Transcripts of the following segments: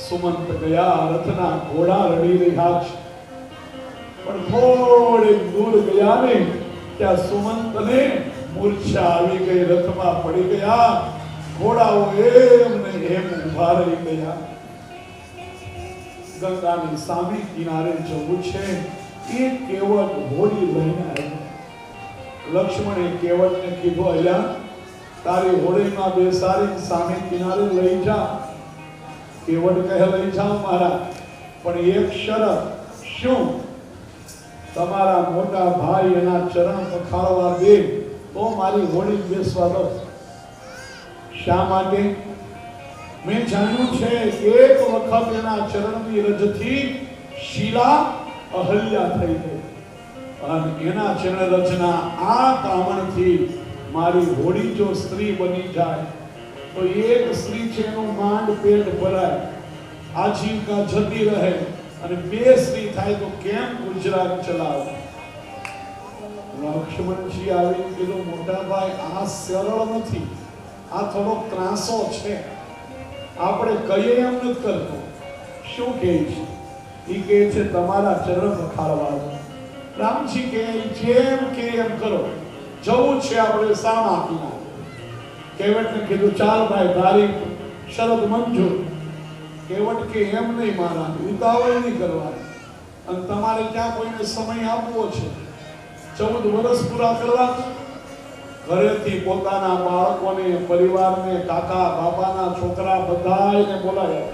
સુમંત ગયા, રથના ઘોડા રડી રહ્યા છે, પણ થોડે દૂર ગયા ને ત્યાં સુમંતને મૂર્છા આવી ગઈ, રથમાં પડી ગયા, ઘોડાઓ એમ ને એમ ઉભા રહી ગયા. ગંગાની સામે કિનારે જવું છે, એ કેવટ હોડી લઈને આવ્યો. લક્ષ્મણે કેવટને કીધું, અહીંયા તારી હોડીમાં બેસાડી સામે કિનારે લઈ જા. કેવટ કહે, લઈ જાઓ મહારાજ, પણ એક શરત. શું? તમારા મોટા ભાઈ એના ચરણ પખાળવા દે તો મારી હોડી બેસવા દો. શા માટે? મેં જાણ્યું છે કે એક વખત એના ચરણની રજથી શીલા અહલ્યા થઈ ગઈ, અને એના ચરણ રજના આ કામણથી મારી હોડી જો સ્ત્રી બની જાય તો એક સ્ત્રી છે એનું માંડ પેટ ભરાય, આજીવિકા જતી રહે, અને બે સ્ત્રી થાય તો કેમ ગુજરાત ચલાવે? લક્ષ્મણજી આવીને કીધું, મોટા ભાઈ આ સરળ નથી, આ થોડો ત્રાસો છે, આપણે કહીએ એમ નથી કરતો. શું કહે છે? એ કહે છે તમારા ચરણ પખાળવા. રામજી કહે જેમ કે એમ કરો, જવું છે આપણે સામા કિનારે. કેવટને કીધું, ચાલ ભાઈ, તારી શરત મંજૂર. કેવટ કે એમ નહીં મહારાજ, ઉતાવળ નહીં કરવાની, અને તમારે ત્યાં કોઈને સમય આપવો છે. 14 વર્ષ પૂરા કરવા. ઘરેથી પોતાના બાળકોને, પરિવારને, કાકા બાપાના છોકરા બધાને બોલાવ્યા.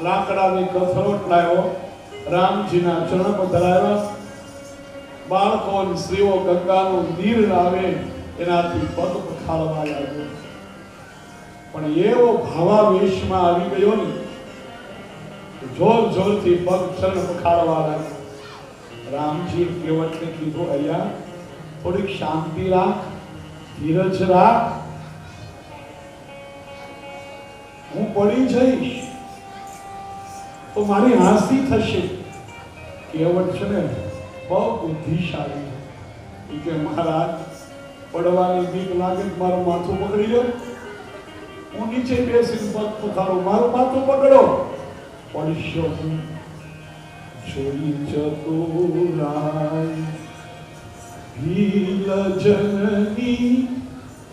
લાકડાની કથરોટ લાવ્યો, રામજીના ચરણ પધરાવ્યા. બાળકો અને સ્ત્રીઓ ગંગાનું નીર લાવે, એનાથી પગ પખાળવા લાગ્યો. પણ એવો ભાવાવેશમાં આવી ગયો ને, જોર જોરથી પગ ચરણ પખાળવા લાગ્યો. રામજી કેવટને કીધું, અહીંયા થોડીક શાંતિ રાખ, ધીરજ રાખ, હું પડી જઈશ તો મારી હાંસી થશે. કેવટ છે ને બહુ બુદ્ધિશાળી. એ કે મહારાજ, પડવાની બીક લાગે મારું માથું પકડી લો, હું નીચે બેસીને પગ પખાડું, મારું માથું પકડો, પડશો હું. જોઈ ચતુરાય ભીલ જનની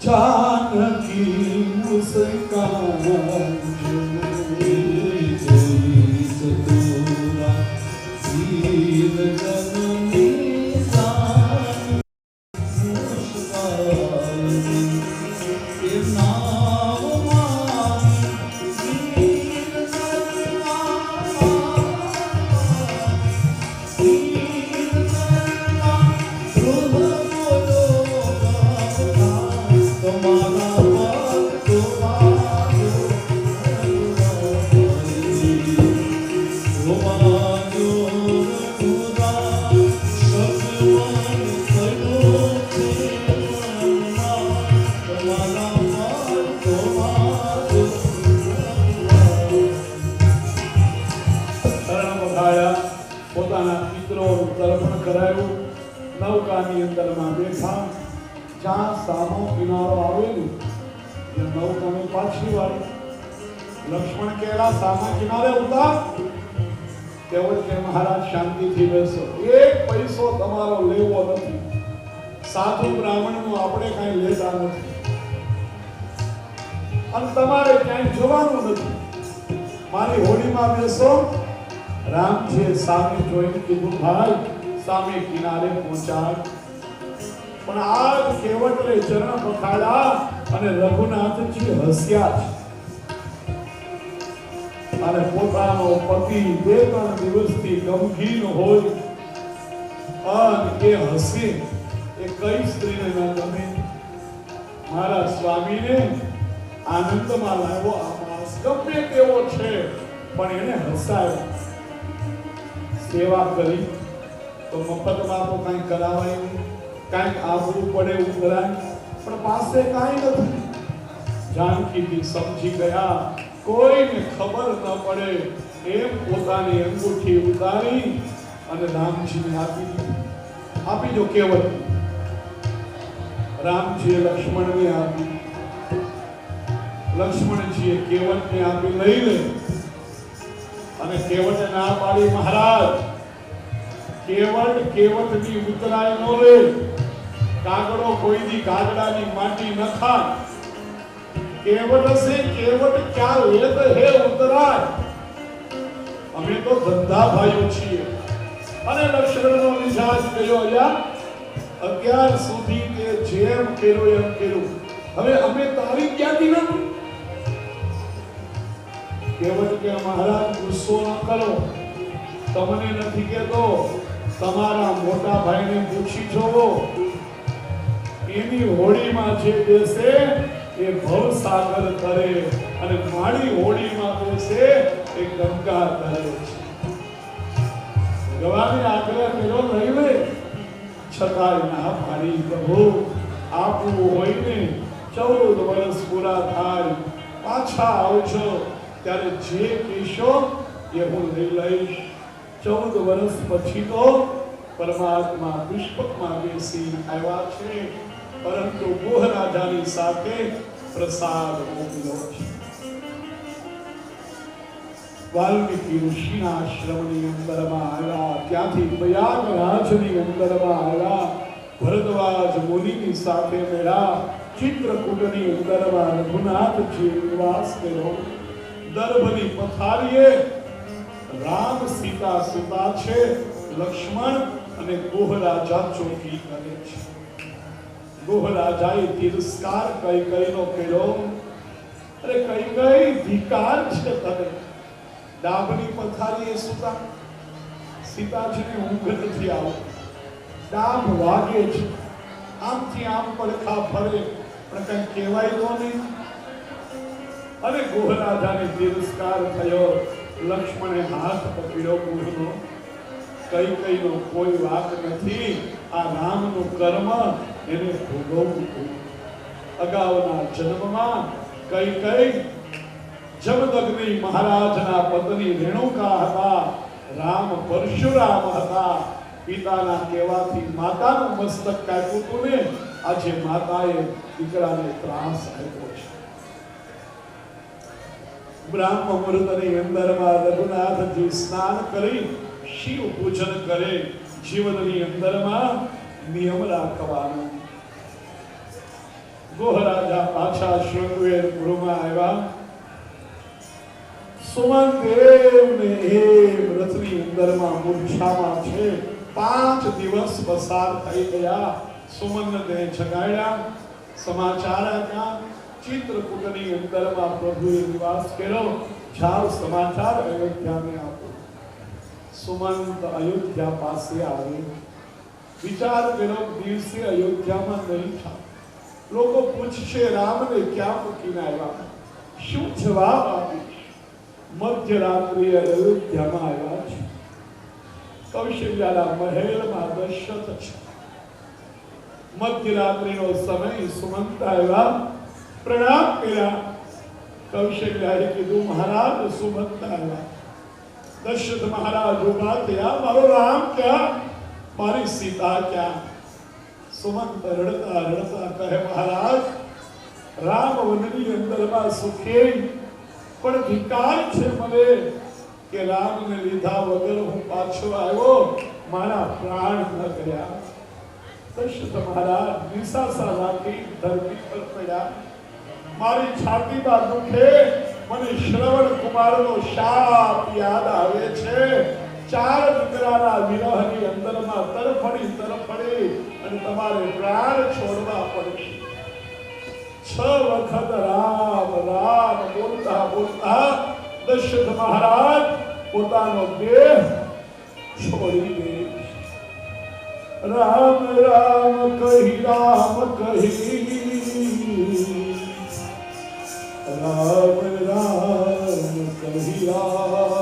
જાનકી મુસ્કાન, જોઈ ચતુરાય ભીલ જનની જાનકી મુસ્કાન, એ નામ નૌકાની અંદરમાં બેઠા. જ્યાં સામો કિનારો આવેલું એ નૌકાને પાછી વાળી. લક્ષ્મણ કહેલા, સામા કિનારે ઉતાર. કેવટ કે મહારાજ શાંતિથી બેસો, એક પૈસો તમારો લેવો નથી, સાધુ બ્રાહ્મણનું આપણે કાંઈ લેતા નથી, અને તમારે ક્યાંય જવાનું નથી, મારી હોડીમાં બેસો. રામજીએ સામે જોઈને કીધું, ભાઈ સામે કિનારે પહોંચાડ. પણ આ કેવટને ચરણ પખાડ્યા અને રઘુનાથજી હસ્યા છે. અને પોતાનો પતિ 2-3 દિવસથી ગમગીન હોય અને એ હસે, એ કઈ સ્ત્રીને ન ગમે? મારા સ્વામીને આનંદમાં લાવ્યો આ માણસ, ગમે તેવો છે પણ એને હસાયો. સેવા કરી તો મફતમાં તો કાંઈ કરાવાય નહીં, કાંઈક આવવું પડે એવું કરાય, પણ પાસે કાંઈ નથી. જાનકીજી સમજી ગયા, કોઈને ખબર ન પડે એમ પોતાની અંગૂઠી ઉતારી અને રામજીને આપી દીધી. આપી જો કેવટ. રામજીએ લક્ષ્મણને આપી, લક્ષ્મણજીએ કેવટને આપી. લઈ લે અને કેવટ ના પાડી મહારાજ, કેવટની ઉતરાય નો રે, કાગડો કોઈની કાગડાની માટી ન ખાય. કેવટ હશે, કેવટ ક્યાં લેત હે ઉતરાય. અમે તો ધંધા ભાઈઓ છીએ. અને લક્ષ્મણનો મિજાજ ગયો અહીંયા, અત્યાર સુધી કે જેમ કર્યો એમ કર્યું, હવે અમે તારી ક્યાંથી નથી. કેવટ કે મહારાજ ગુસ્સો ન કરો, તમને નથી કહેતો, તમારા મોટા ભાઈને પૂછી જોવો. એની હોડીમાં જે બેસે એ ભવસાગર કરે અને મારી હોડીમાં બેસે એ ગંગા કરે છે. ભગવાને આગ્રહ કર્યો નહીં, છતાંય ના પાડી. પ્રભુ આપવું હોય ને 14 વર્ષ પૂરા થાય, પાછા આવજો, ત્યારે જે કહેશો એ હું લઈ લઈશ. 14 વર્ષ પછી તો પરમાત્મા પુષ્પકમાં બેસી આવ્યા છે, પરંતુ ગોહ રાજાની સાથે પ્રસાદ મોકલ્યો છે. વાલ્મીકી ઋષિના આશ્રમની અંદરમાં આવ્યા, ત્યાંથી પ્રયાગરાજની અંદરમાં આવ્યા, ભરદ્વાજ મુનિની સાથે મળ્યા, ચિત્રકૂટની અંદરમાં રઘુનાથજી નિવાસ કર્યો. દર્ભની પથારીએ રામ સીતા સુતા છે, લક્ષ્મણ અને ગોહ રાજા ચોકી કરે છે. ગોહ રાજાએ તિરસ્કાર કૈકેયીનો કર્યો. અરે કૈકેયી, ધિકાર છે તને, ડાભની પથારીએ સુતા, સીતાજીને ઊંઘ નથી આવતી, ડાભ વાગે છે, આમથી આમ પડખા ફરે, પણ કઈ કહેવાય તો નહીં. અને ગોહ રાજાને તિરસ્કાર થયો. લક્ષ્મણે હાથ પકડ્યો ગોહનો, કૈકેયીનો કોઈ વાક નથી, આ રામનું કર્મ એને ભોગવવું પડ્યું. અગાઉના જન્મમાં કૈકેયી જમદગ્નિ મહારાજના પત્ની રેણુકા હતા, રામ પરશુરામ હતા. પિતાના કહેવાથી માતાનું મસ્તક કાપ્યું હતું ને, આજે માતાએ દીકરાને ત્રાસ આપ્યો છે. બ્રાહ્મ મુહૂર્તની અંદરમાં રઘુનાથજી સ્નાન કરી શિવ પૂજન કરે. જીવનની અંદરમાં નિયમ રાખવાનો. ગોહ રાજા પાછા શૃંગવેર ગૃહમાં આવ્યા. સુમનદેવ ને હેમ રથની અંદરમાં મૂર્છામાં છે. 5 દિવસ પસાર થઈ ગયા. સુમનને જગાડ્યા, સમાચાર આપ્યા. ચિત્રકૂટની અંદરમાં પ્રભુએ નિવાસ કર્યો. જાઓ સમાચાર અયોધ્યાને આપો. સુમંત અયોધ્યા પાસે આવી. વિચાર કર્યો, દિવસે અયોધ્યામાં નહીં થાય. લોકો પૂછશે રામને ક્યાં મૂકીને આવ્યા, શું જવાબ આપીશ? મધ્યરાત્રિએ અયોધ્યામાં આવ્યા છે. કૌશલ્યાના મહેલમાં દશરથ છે. મધ્યરાત્રિનો સમય, સુમંત આવ્યા, પ્રણામ કર્યા. કૌશલ્યાએ કીધું, મહારાજ સુમંત આવ્યા. દશરથ મહારાજ ઉભા થયા, મારો રામ ક્યાં, મારી સીતા ક્યાં? સુમંત રડતા રડતા કહે, મહારાજ રામ વનની અંદરમાં સુખે, પણ ધિકાર છે મને કે રામને લીધા વગર હું પાછો આવ્યો, મારા પ્રાણ ન ગયા. દશરથ મહારાજ નિશાસા રાખી ધરતી પર પડ્યા. મારી છાતીમાં દુખે, મને શ્રવણ કુમારનો શાપ યાદ આવે છે. 4 દીકરાના વિરહની અંદરમાં તરફડી અને તમારે પ્રાણ છોડવા પડશે. 6 વખત રામ રામ બોલતા બોલતા દશરથ મહારાજ પોતાનો દેહ છોડી દે. રામ રામ કહી, રામ કહી, રામ રામ કહી, રામ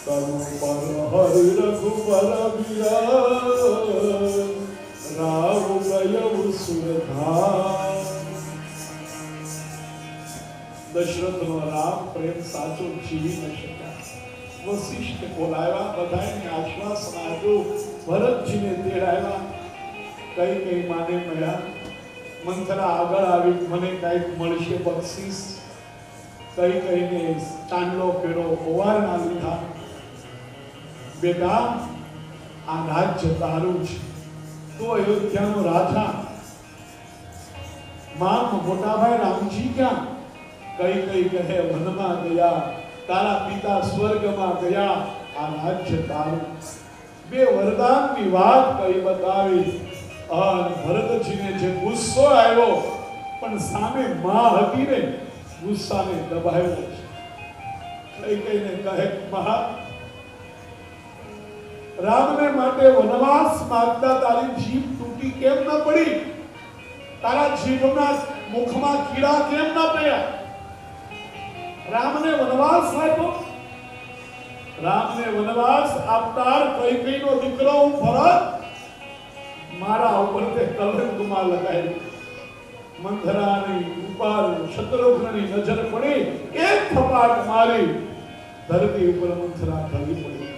તનુ પર હરિ રઘુબર વિરાજ, રામ ગયઉ સુરધામ. દશરથનો રામ પ્રેમ સાચો જીવી ન શક્યા. વશિષ્ઠ બોલાવ્યા, બધાને આશ્વાસન આપ્યું. ભરતજીને તેડાવ્યા. કઈ માને મળ્યા. મંથરા આગળ આવી, મને કઈક મળશે બક્ષિસ. કઈ કઈને ચાંદલો કર્યો, ઓવારના લીધા. બેટા આ રાજ્ય તારું છે, તું અયોધ્યાનો રાજા. માં મોટાભાઈ રામજી ક્યાં? કઈ કઈ કહે વનમાં ગયા, તારા પિતા સ્વર્ગમાં ગયા, આ રાજ્ય તારું. બે વરદાનની વાત કઈ બતાવી. અને ભરતજીને જે ગુસ્સો આવ્યો, પણ સામે માં હતી ને, ગુસ્સાને દબાવ્યો છે. કઈ કઈને કહે મહા, રામને માટે વનવાસ માંગતા તારી જીભ તૂટી કેમ ન પડી? તારા જીભના મુખમાં કીડા કેમ ન પડ્યા? રામને વનવાસ આપ્યો. રામને વનવાસ આપનાર કૈકેયીનો દીકરો હું ભરત, મારા ઉપર તે કલંકમાં લગાવ્યું. મંથરાની ઉપર શત્રુઘ્નની નજર પડી, એક થપાટ મારી ધરતી ઉપર મંથરા ઢળી પડી.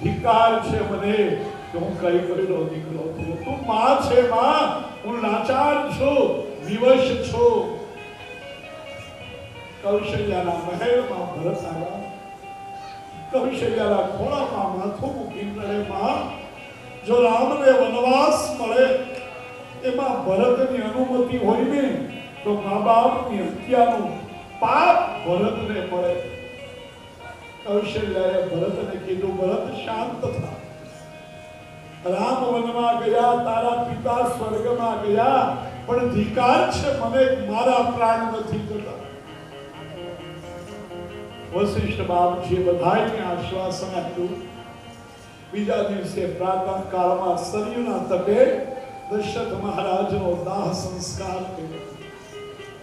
ધિક્કાર છે મને કે હું કૈકેયીનો દીકરો છું. તું માં છે માં, હું લાચાર છું, વિવશ છું. કૌશલ્યાના મહેલમાં ભરત આવ્યા. કૌશલ્યાના ખોળામાં માથું મૂકીને રડે, માં જો રામને વનવાસ મળે એમાં ભરતની અનુમતિ હોય ને, તો મા બાપની હત્યાનું પાપ ભરતને મળે. કૌશલ્યાએ ભરતને કીધું, ભરત શાંત થા. રામ વનમાં ગયા, તારા પિતા સ્વર્ગમાં ગયા, પણ ધિકાર છે મને, મારા પ્રાણ નથી જતા. વશિષ્ઠ બાપજીએ બધાને આશ્વાસન આપ્યું. બીજા દિવસે પ્રાતઃ કાળમાં સરયુના તટે દશરથ મહારાજનો દાહ સંસ્કાર કર્યો.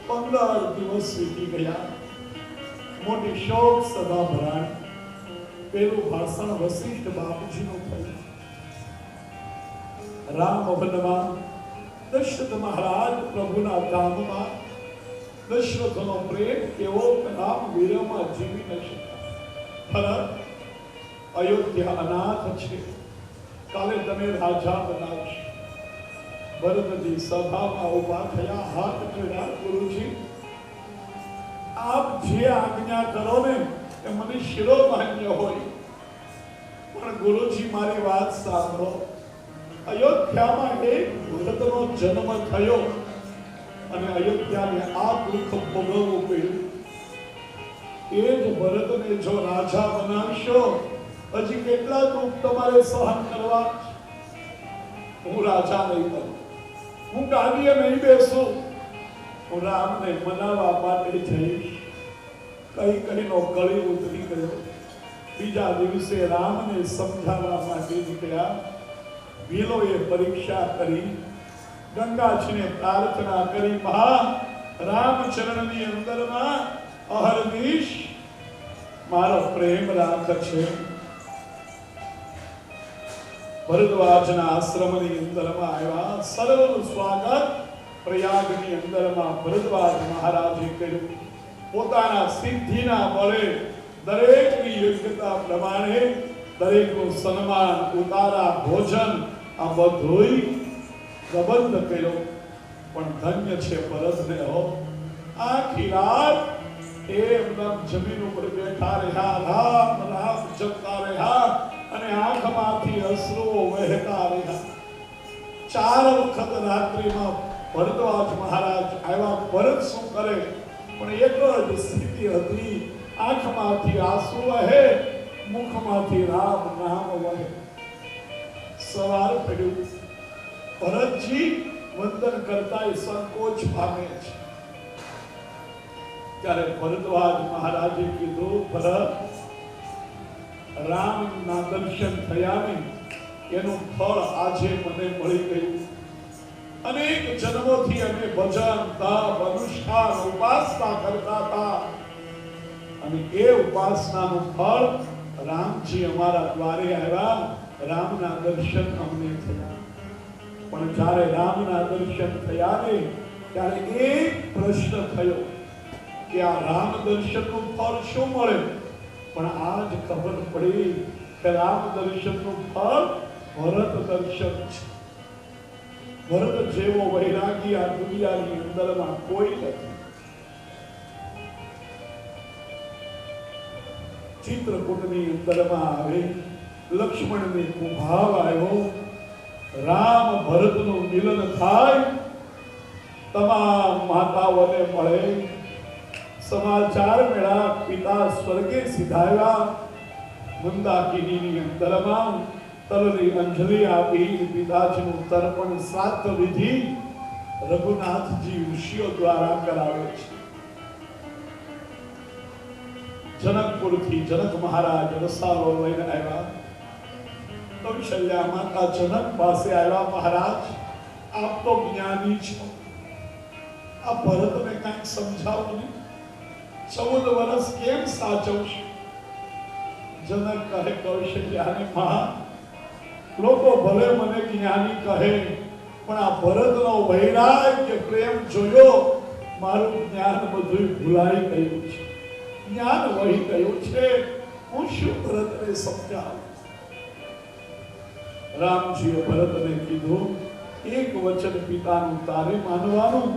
15 દિવસ વીતી ગયા. મોટી શોક સભા ભરાણી. પેલું ભાષણ વશિષ્ઠ બાપજીનું થયું. રામ વનમાં દશરથ મહારાજ પ્રભુના ધામમાં. દશરથનો પ્રેમ કેવો, રામ વીરમાં જીવી ન શક્યા. ભરત અયોધ્યા અનાથ છે, કાલે તમે રાજા બનાવશો. ભરતજી સભામાં ઉભા થયા, હાથ જોડ્યા, ગુરુજી આપ જે આજ્ઞા કરો ને એ મને શિરોમાન્ય હોય, પણ ગુરુજી મારી વાત સાંભળો. અયોધ્યામાં એક ભરતનો જન્મ થયો અને અયોધ્યાને આ દુઃખ ભોગવવું પડ્યું. એ જ ભરતને જો રાજા બનાવશો, હજી કેટલા દુઃખ તમારે સહન કરવા. હું રાજા નહીં બનું, હું ગાદીએ નહીં બેસું, હું રામને મનાવવા માટે જઈશ. કૈકેયીનો ગળી ઉતરી ગયો. બીજા દિવસે રામને સમજાવવા માટે નીકળ્યા. ભીલોએ પરીક્ષા કરી, ગંગાજીને પ્રાર્થના કરી, મહા રામચરણની અંદરમાં અહર્નિશ મારો પ્રેમ રાખ છે. ભરદ્વાજના આશ્રમની અંદરમાં આવ્યા. સર્વનું સ્વાગત પ્રયાગની અંદરમાં ભરદ્વાજ મહારાજે કર્યું. પોતાના સિદ્ધિના બળે દરેકની યોગ્યતા પ્રમાણે દરેકનું સન્માન, ઉતારા, ભોજન આ બધુંય પ્રબંધ કર્યો. પણ ધન્ય છે ભરતને હો. આખી રાત એમના જમીન ઉપર બેઠા રહ્યા, રામ રામ જપતા રહ્યા અને આંખમાંથી અશ્રુઓ વહેતા રહ્યા. 4 વખત રાત્રિમાં ભરદ્વાજ મહારાજ આવ્યા. ભરત શું કરે, પણ એક જ સ્થિતિ હતી, આંખમાંથી આંસુ વહે, મુખમાંથી રામ નામ વહે. સવાર પડ્યું. ભરતજી વંદન કરતા સંકોચ પામે છે. ત્યારે ભરદ્વાજ મહારાજે કીધું, ભરત રામના દર્શન થયા ને એનું ફળ આજે મને મળી ગયું. અનેક જન્મોથી અમે ભજન, તપ, અનુષ્ઠાન, ઉપાસના કરતા હતા અને એ ઉપાસનાનું ફળ રામજી અમારા દ્વારે આવ્યા. રામના દર્શન અમને થયા. પણ જ્યારે રામના દર્શન થયા ને ત્યારે એક પ્રશ્ન થયો કે આ રામ દર્શનનું ફળ શું મળે? પણ આજ ખબર પડી કે રામ દર્શનનું ફળ ભરત દર્શન છે. ભરત જેવો વૈરાગી આ દુનિયાની અંદરમાં કોઈ નથી. ચિત્રકૂટની અંદરમાં આવે લક્ષ્મણને કુભાવ આવ્યો, રામ ભરતનું મિલન થાય, તમામ માતાઓને મળે, સમાચાર મેળા પિતા સ્વર્ગે સિધાવ્યા, મંદાકિનીની અંદરમાં તલની અંજલિ આપી પિતાજીનું તર્પણ શ્રાદ્ધ વિધિ રઘુનાથજી ઋષિઓ દ્વારા કરાવે છે. જનકપુરથી જનક મહારાજ રસાલો લઈને આવ્યા. કૌશલ્યા માતા જનક પાસે આવ્યા, મહારાજ આપ તો જ્ઞાની છો, આ ભરતને કંઈક સમજાવો ને, 14 વર્ષ કેમ સાચવશે? જનક કહે, કૌશલ્યાને માં, લોકો ભલે મને જ્ઞાની કહે, પણ આ ભરતનો વૈરાગ્ય પ્રેમ જોયો, મારું જ્ઞાન બધું ભૂલાઈ ગયું છે, જ્ઞાન વહી ગયું છે, હું શું ભરતને સમજાવું? રામજીએ ભરતને કીધું, એક વચન પિતાનું તારે માનવાનું,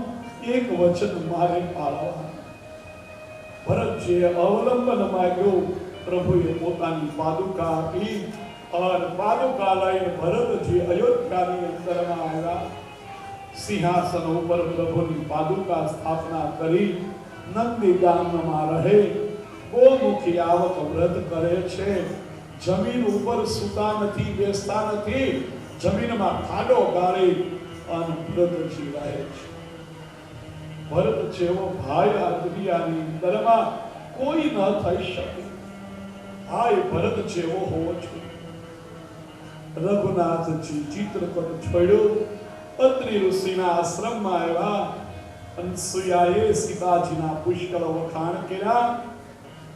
એક વચન મારે પાળવાનું. ભરતજીએ અવલંબન માંગ્યું, પ્રભુએ પોતાની પાદુકા આપી અને પાદુકા લઈને ભરતજી અયોધ્યાની અંદરમાં આવ્યા. સિંહાસન ઉપર પ્રભુની પાદુકા સ્થાપના કરી નંદી ગામમાં રહે, ગોમુખી આવક વ્રત કરે છે, જમીન ઉપર સૂતા નથી, બેસતા નથી, જમીનમાં ખાડો ગાળી અને વ્રતજી રહે છે. ભરત જેવો ભાઈ આ દુનિયાની અંદરમાં કોઈ ન થઈ શકે. ભાઈ ભરત જેવો હોવો જોઈએ. રઘુનાથજી ચિત્રકૂટ છોડ્યો, અત્રિ ઋષિના આશ્રમમાં આવ્યા. અનસુયાએ સીતાજીના પુષ્કળ વખાણ કર્યા.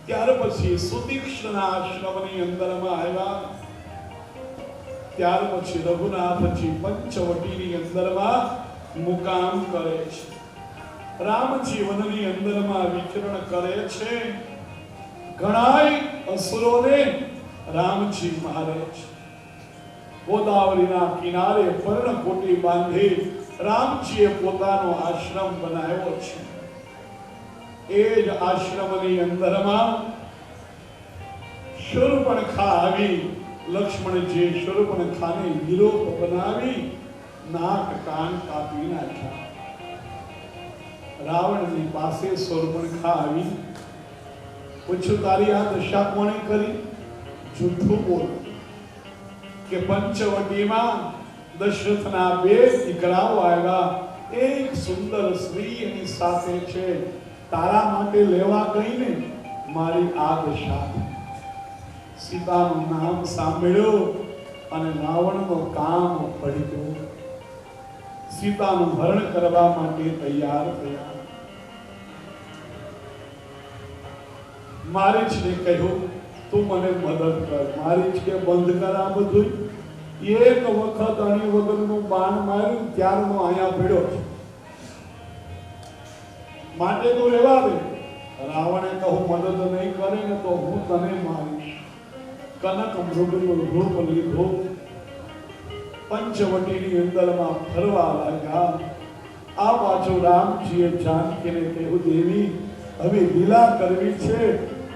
ત્યાર પછી સુતીક્ષ્ણના આશ્રમની અંદરમાં આવ્યા. ત્યાર પછી રઘુનાથજી પંચવટીની અંદરમાં મુકામ કરે છે. રામજી વનની અંદરમાં વિચરણ કરે છે. ઘણાય અસુરોને રામજી મારે છે. ગોદાવરીના કિનારે પર્ણકોટી બાંધી રામજીએ પોતાનો આશ્રમ બનાવ્યો છે. એ જ આશ્રમની અંદરમાં શૂર્પણખા આવી. લક્ષ્મણજી શૂર્પણખાને વિરોપ બનાવી નાક કાન કાપી નાખ્યા. રાવણની પાસે શૂર્પણખા આવી, પૂછ્યું, તારી આ દશા કોણે કરી? જૂઠું બોલ કે પંચવટીમાં દશરથના 2 દીકરાઓ આવ્યા, એક સુંદર સ્ત્રી એની સાથે છે, તારા માટે લેવા ગઈને મારી આ દશા. સીતાનું નામ સાંભળ્યું અને રાવણનો કામ પડી ગયો. સીતાનું હરણ કરવા માટે તૈયાર થયા. મારીચને કહ્યું, તું મને મદદ કર. મારીચ કે બંધ કર આ બધું. એક વખત અણી વગરનું બાણ માર્યું, ત્યારનો અહીંયા પડ્યો છે, માટે તું રહેવા દે. રાવણે કહું, મદદ નહીં કરે ને તો હું તને મારીશ. કનક મૃગનું રૂપ લીધું, પંચવટીની અંદરમાં ફરવા લાગ્યા. આ બાજુ રામજીએ જાનકીને કહ્યું, દેવી હવે લીલા કરવી છે,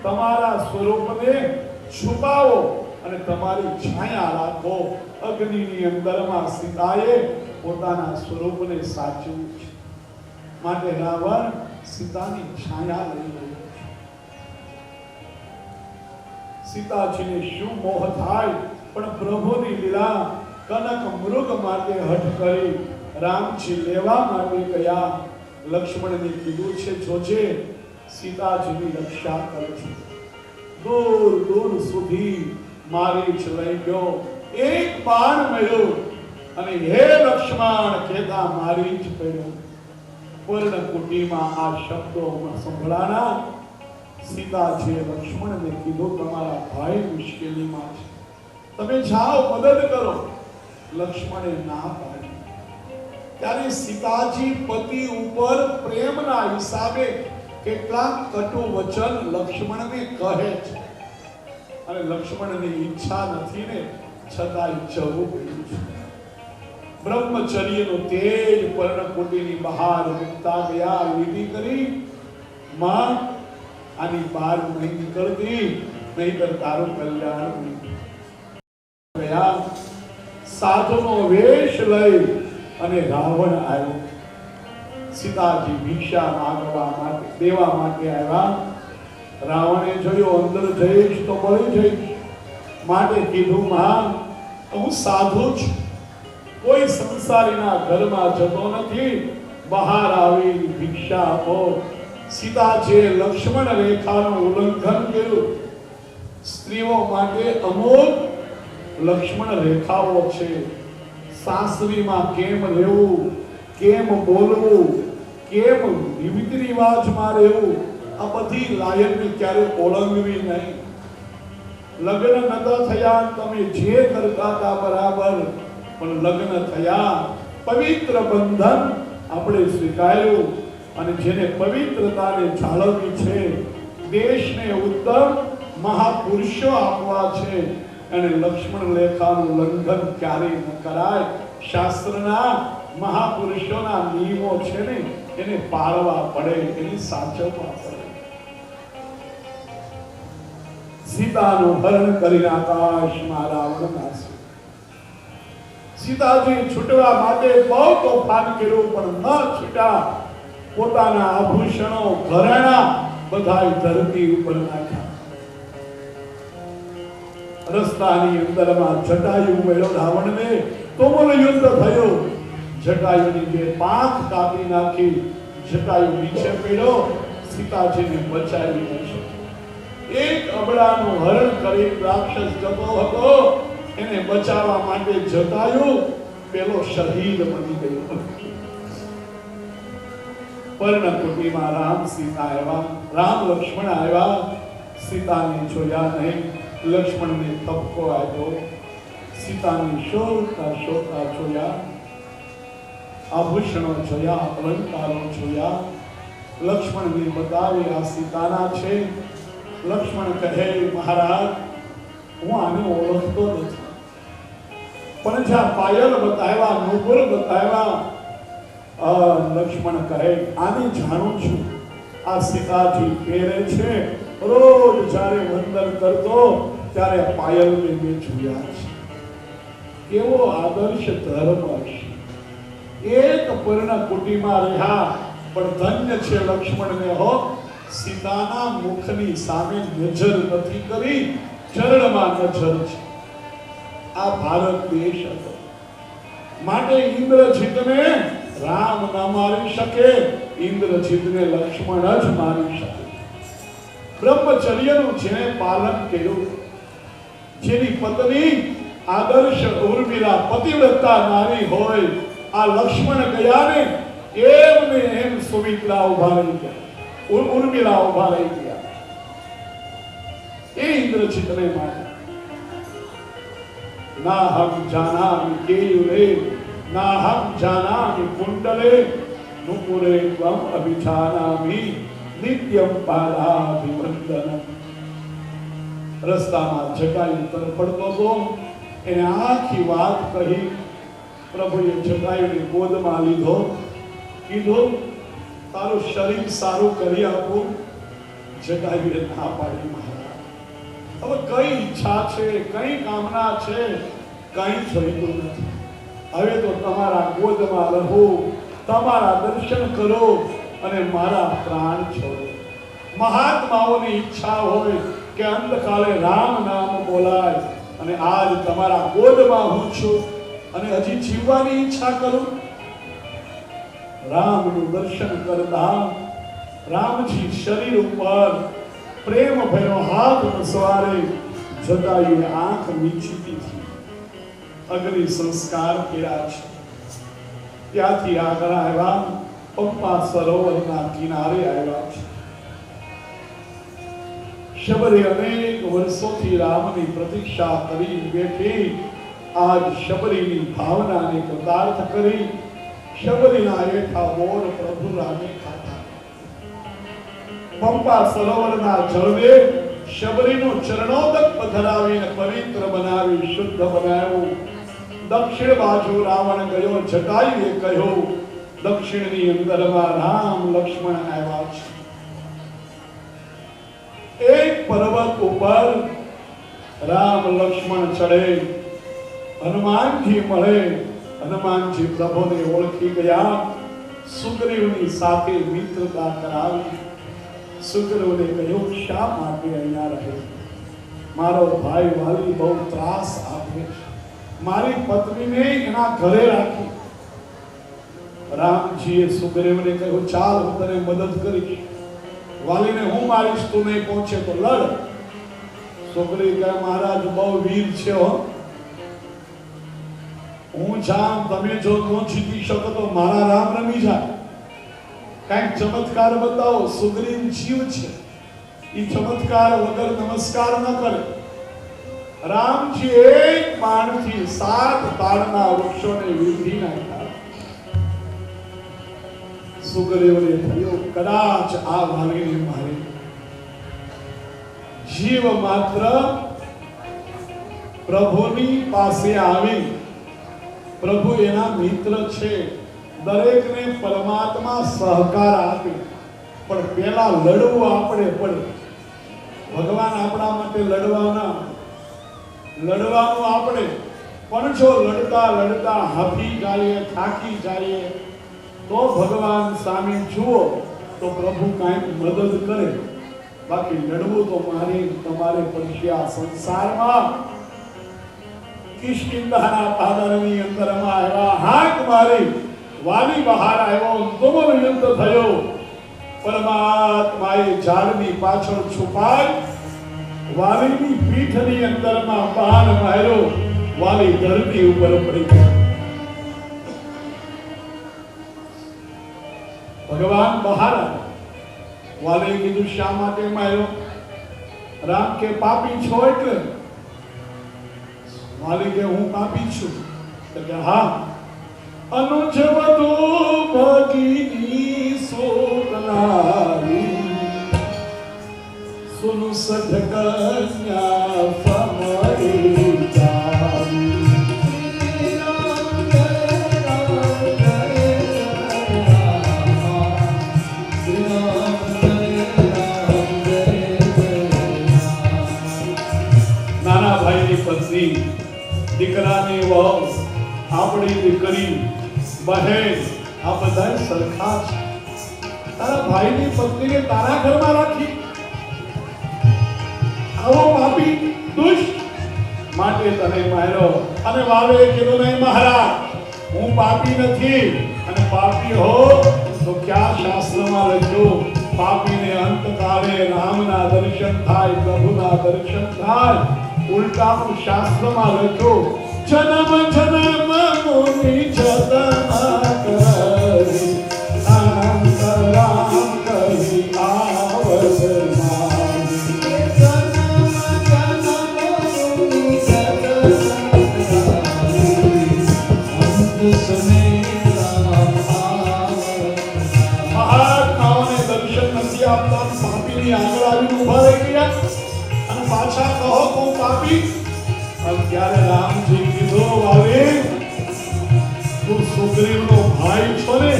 તમારા સ્વરૂપને છુપાવો અને તમારી છાયા રાખો. અગ્નિની અંદરમાં સીતાએ પોતાના સ્વરૂપને સાચવ્યું છે, માટે રાવણ સીતાની છાયા લઈ ગયો. સીતાજીને શું મોહ થાય, પણ પ્રભુની લીલા. કનક મૃગ માટે હઠ કરી રામજી લેવા માટે ગયા. લક્ષ્મણને કીધું છે, જોજે સીતાજીની રક્ષા કરજે. દૂર દૂર સુધી મારીચ લઈ ગયો. એક બાણ મળ્યો અને હે લક્ષ્મણ કહેતા મારીચ પડ્યો. પર્ણકુટીમાં આ શબ્દો સંભળાના. સીતાજીએ લક્ષ્મણને કીધું, તમારા ભાઈ મુશ્કેલીમાં છે, તમે જાઓ મદદ કરો. લક્ષ્મણે ના પાડી. ત્યારે સીતાજી પતિ ઉપર પ્રેમના હિસાબે કેટલાક કટુ વચન લક્ષ્મણને કહે છે, અને લક્ષ્મણની ઈચ્છા નથી ને છતાંય જવું પડ્યું છે. બ્રહ્મચર્યનો તેજ પર્ણકુટીની બહાર મૂકતા ગયા. વિધિ કરી, માં આની બહાર નહીં નીકળતી, નહીતર તારું કલ્યાણ નહીં. ગયા સાધુનો વેશ લઈ અને રાવણ આવ્યો. સીતાજી ભિક્ષા માંગવા માટે દેવા માટે આવ્યા. રાવણે જોયું અંદર જઈશ તો મળી જઈશ, માટે કીધું માં હું સાધુ છું, કોઈ સંસારીના ઘરમાં જતો નથી, બહાર આવી ભિક્ષા આપો. સીતાજીએ લક્ષ્મણ રેખાનું ઉલ્લંઘન કર્યું. સ્ત્રીઓ માટે અમુક લક્ષ્મણ રેખાઓ છે. સાસરીમાં કેમ રહેવું, કેમ બોલવું, કેમ રીતિ રિવાજમાં રહેવું, આ બધી લાયનને ક્યારે ઓળંગવી નહીં. લગ્ન નતા થયા, તમે જે કરતા હતા બરાબર, પણ લગ્ન થયા, પવિત્ર બંધન આપણે સ્વીકાર્યું, અને જેને પવિત્રતાને જાળવવી છે, દેશને ઉત્તમ મહાપુરુષો આપવા છે, અને લક્ષ્મણ રેખાનું ઉલ્લંઘન ક્યારેય ન કરાય. શાસ્ત્રના મહાપુરુષોના નિયમો છે ને, એને પાળવા પડે, એની સાચવવા પડે. સીતાનું હરણ કરીને આકાશમાં રાવણ નાસ્યો. સીતાજી છૂટવા માટે બહુ તોફાન કર્યું, પણ ન છૂટા. પોતાના આભૂષણો ઘરેણા બધાય ધરતી ઉપર નાખ્યા. રસ્તાની અંદરમાં જટાયુ મળ્યો રાવણને, તો બોલો યુદ્ધ થયો. જટાયુની જે પાંખ કાપી નાખી, જટાયુ નીચે પડ્યો, સીતાજીને બચાવી નાખ્યો. એક અબળાનું હરણ કરી રાક્ષસ જતો હતો, એને બચાવવા માટે જટાયુ પેલો શહીદ બની ગયો. પર્ણકુટીમાં રામ સીતા આવ્યા, રામ લક્ષ્મણ આવ્યા. સીતાને જોયા નહીં, લક્ષ્મણને ઠપકો આપ્યો. સીતાને શોધતા શોધતા જોયા, આભૂષણો જોયા, અલંકારો જોયા. લક્ષ્મણને બતાવી આ સીતાના છે. લક્ષ્મણ કહે મહારાજ હું આને ઓળખતો નથી, પણ જ્યાં પાયલ બતાવ્યા, નુપુર બતાવ્યા, લક્ષ્મણ કહે આને જાણું છું, આ સીતાજી પહેરે છે. રોજ જ્યારે વંદન કરતો ત્યારે પાયલને મેં જોયા છે. કેવો આદર્શ ધર્મ હશે. એક પર્ણકુટીમાં રહ્યા, પણ ધન્ય છે લક્ષ્મણને હો, સીતાના મુખની સામે નજર નથી કરી, ચરણમાં નજર છે. આ ભારત દેશ હતો, માટે ઇન્દ્રજીતને રામ ન મારી શકે, ઇન્દ્રજીતને લક્ષ્મણ જ મારી શકે. બ્રહ્મચર્યનું જેને પાલન કર્યું, જેની પત્ની આદર્શ ઉર્મિલા પતિવ્રતા નારી હોય, આ લક્ષ્મણ ગયા ને એમને એમ સુમિત્રા ઉભા રહી ગયા, ઉર્મિલા ઉભા રહી ગયા. એ ઇન્દ્રજીતને માટે ના હમ જાનામિ કેયુરે, ના હમ જાનામિ કુંડલે, નુપુરે ત્વમ અભિજાનામિ નિત્યમ પાદાભિવંદનમ. રસ્તામાં જટાયુ તરફડતો હતો, એને આખી વાત કહી. પ્રભુએ જટાયુને ગોદમાં લીધો, કીધું તારું શરીર સારું કરી આપું. જટાયુએ ના પાડી, મહારાજ હવે કઈ ઈચ્છા છે, કઈ કામના છે, કઈ જોઈતું નથી. હવે તો તમારા ગોદમાં રહો, તમારા દર્શન કરો અને મારા પ્રાણ છોડો. મહાત્માઓની ઈચ્છા હોય કે અંતકાલે રામ નામ બોલાય, અને આજ તમારા ગોદમાં હું છું અને હજી જીવવાની ઈચ્છા કરું. રામનું દર્શન કરતા રામજી શરીર ઉપર પ્રેમ ભર્યો હાથ સવારે જટાયુએ આંખ મીચી દીધી. અગ્નિ સંસ્કાર કર્યા છે. ત્યાંથી આગળ આવ્યા, પંપા સરોવરના કિનારે આવ્યા છે. શબરી અનેક વર્ષોથી રામની પ્રતીક્ષા કરી બેઠી. આજ શબરીની ભાવનાને કૃતાર્થ કરી શબરીના હેઠા બોર પ્રભુ રામે ખાધા. પંપા સરોવરના જળને શબરીનું ચરણોદક પધરાવીને પવિત્ર બનાવી, શુદ્ધ બનાવ્યું. દક્ષિણ બાજુ રાવણ ગયો. જટાયુએ કહ્યું દક્ષિણની અંદરમાં રામ લક્ષ્મણ આવ્યા છે. એક પર્વત ઉપર રામ લક્ષ્મણ ચડે, હનુમાનજી મળે. હનુમાનજી પ્રભુને ઓળખી ગયા, સુગ્રીવની સાથે મિત્રતા કરાવી. સુગ્રીવને કહ્યું, શા માટે અહીંયા રહે? મારો ભાઈ વાલી બહુ ત્રાસ આપે છે, મારી પત્નીને એના ઘરે રાખી. રામજીએ સુગ્રીવને કહ્યું, ચાલ હું તને મદદ કરીશ, વાલીને હું મારીશ, તું નહીં પહોંચે તો લડ. સુગ્રીવ કહે, મહારાજ બહુ વીર છે હો, હું જામ, તમે જો ન જીતી શકો તો મારા રામ રમી જાય, કઈક ચમત્કાર બતાવો. સુગ્રીવ જીવ છે, એ ચમત્કાર વગર નમસ્કાર ન કરે. રામજી એક બાણથી 7 તાડના વૃક્ષોને વીંધી નાખ્યા. સુગ્રીવને થયું, કદાચ આ વાલીને મારી. જીવ માત્ર પ્રભુની પાસે આવી, પ્રભુ એના મિત્ર છે, દરેકને પરમાત્મા સહકાર આપે, પણ પેલા લડવું આપણે પડે. ભગવાન આપણા માટે લડવાનું આપણે, પણ જો લડતા લડતા હાફી જઈએ, થાકી જઈએ, તો ભગવાન સામે જુઓ તો પ્રભુ કાંઈક મદદ કરે. બાકી લડવું તો મારે તમારે પડશે. આ સંસારમાં કિષ્કિંધાના પાદરની અંદરમાં આવ્યા, હાક મારી, વાલી બહાર આવ્યો, તુમર યુદ્ધ થયો. પરમાત્માએ ઝાડની પાછળ છુપાઈ વાલીની પીઠની અંદરમાં બાણ માર્યો, વાલી ધરતી ઉપર પડી ગયો. ભગવાન બહાર આવ્યા. વાલીએ કીધું, શા માટે માર્યો? રામ કે પાપી છો એટલે. વાલી કે હું પાપી છું. તો કે હા, અનુજ વધુ ભગીની સોનારી, સુनु સઠ કન્યા ફમરી જારી. નાના ભાઈની પત્ની, દીકરાની વહુ, આપણી દીકરી, બહેન, આ બધા સરખા છે. તારા ભાઈની પત્નીને તારા ઘરમાં રાખી, આવો પાપી દુષ્ટ માટે તને માર્યો. અને વાલે કીધું, નહીં મહારાજ, હું પાપી નથી, અને પાપી હો તો ક્યાં શાસ્ત્રમાં લખ્યું, પાપીને અંતકાળે રામના દર્શન થાય, પ્રભુના દર્શન થાય. ઉલટાનું શાસ્ત્રમાં લખ્યું, જન્મ જન્મ મુનિ જતન કરી, અનંત રામ કહી આવત મારી. મહાત્માઓને દર્શન નથી આપતા, પાપીની આગળ આવીને ઉભા રહી ગયા અને પાછા કહો હું પાપી. ત્યારે રામજી કીધું, વાલી તું સુગ્રીવનો ભાઈ છો ને,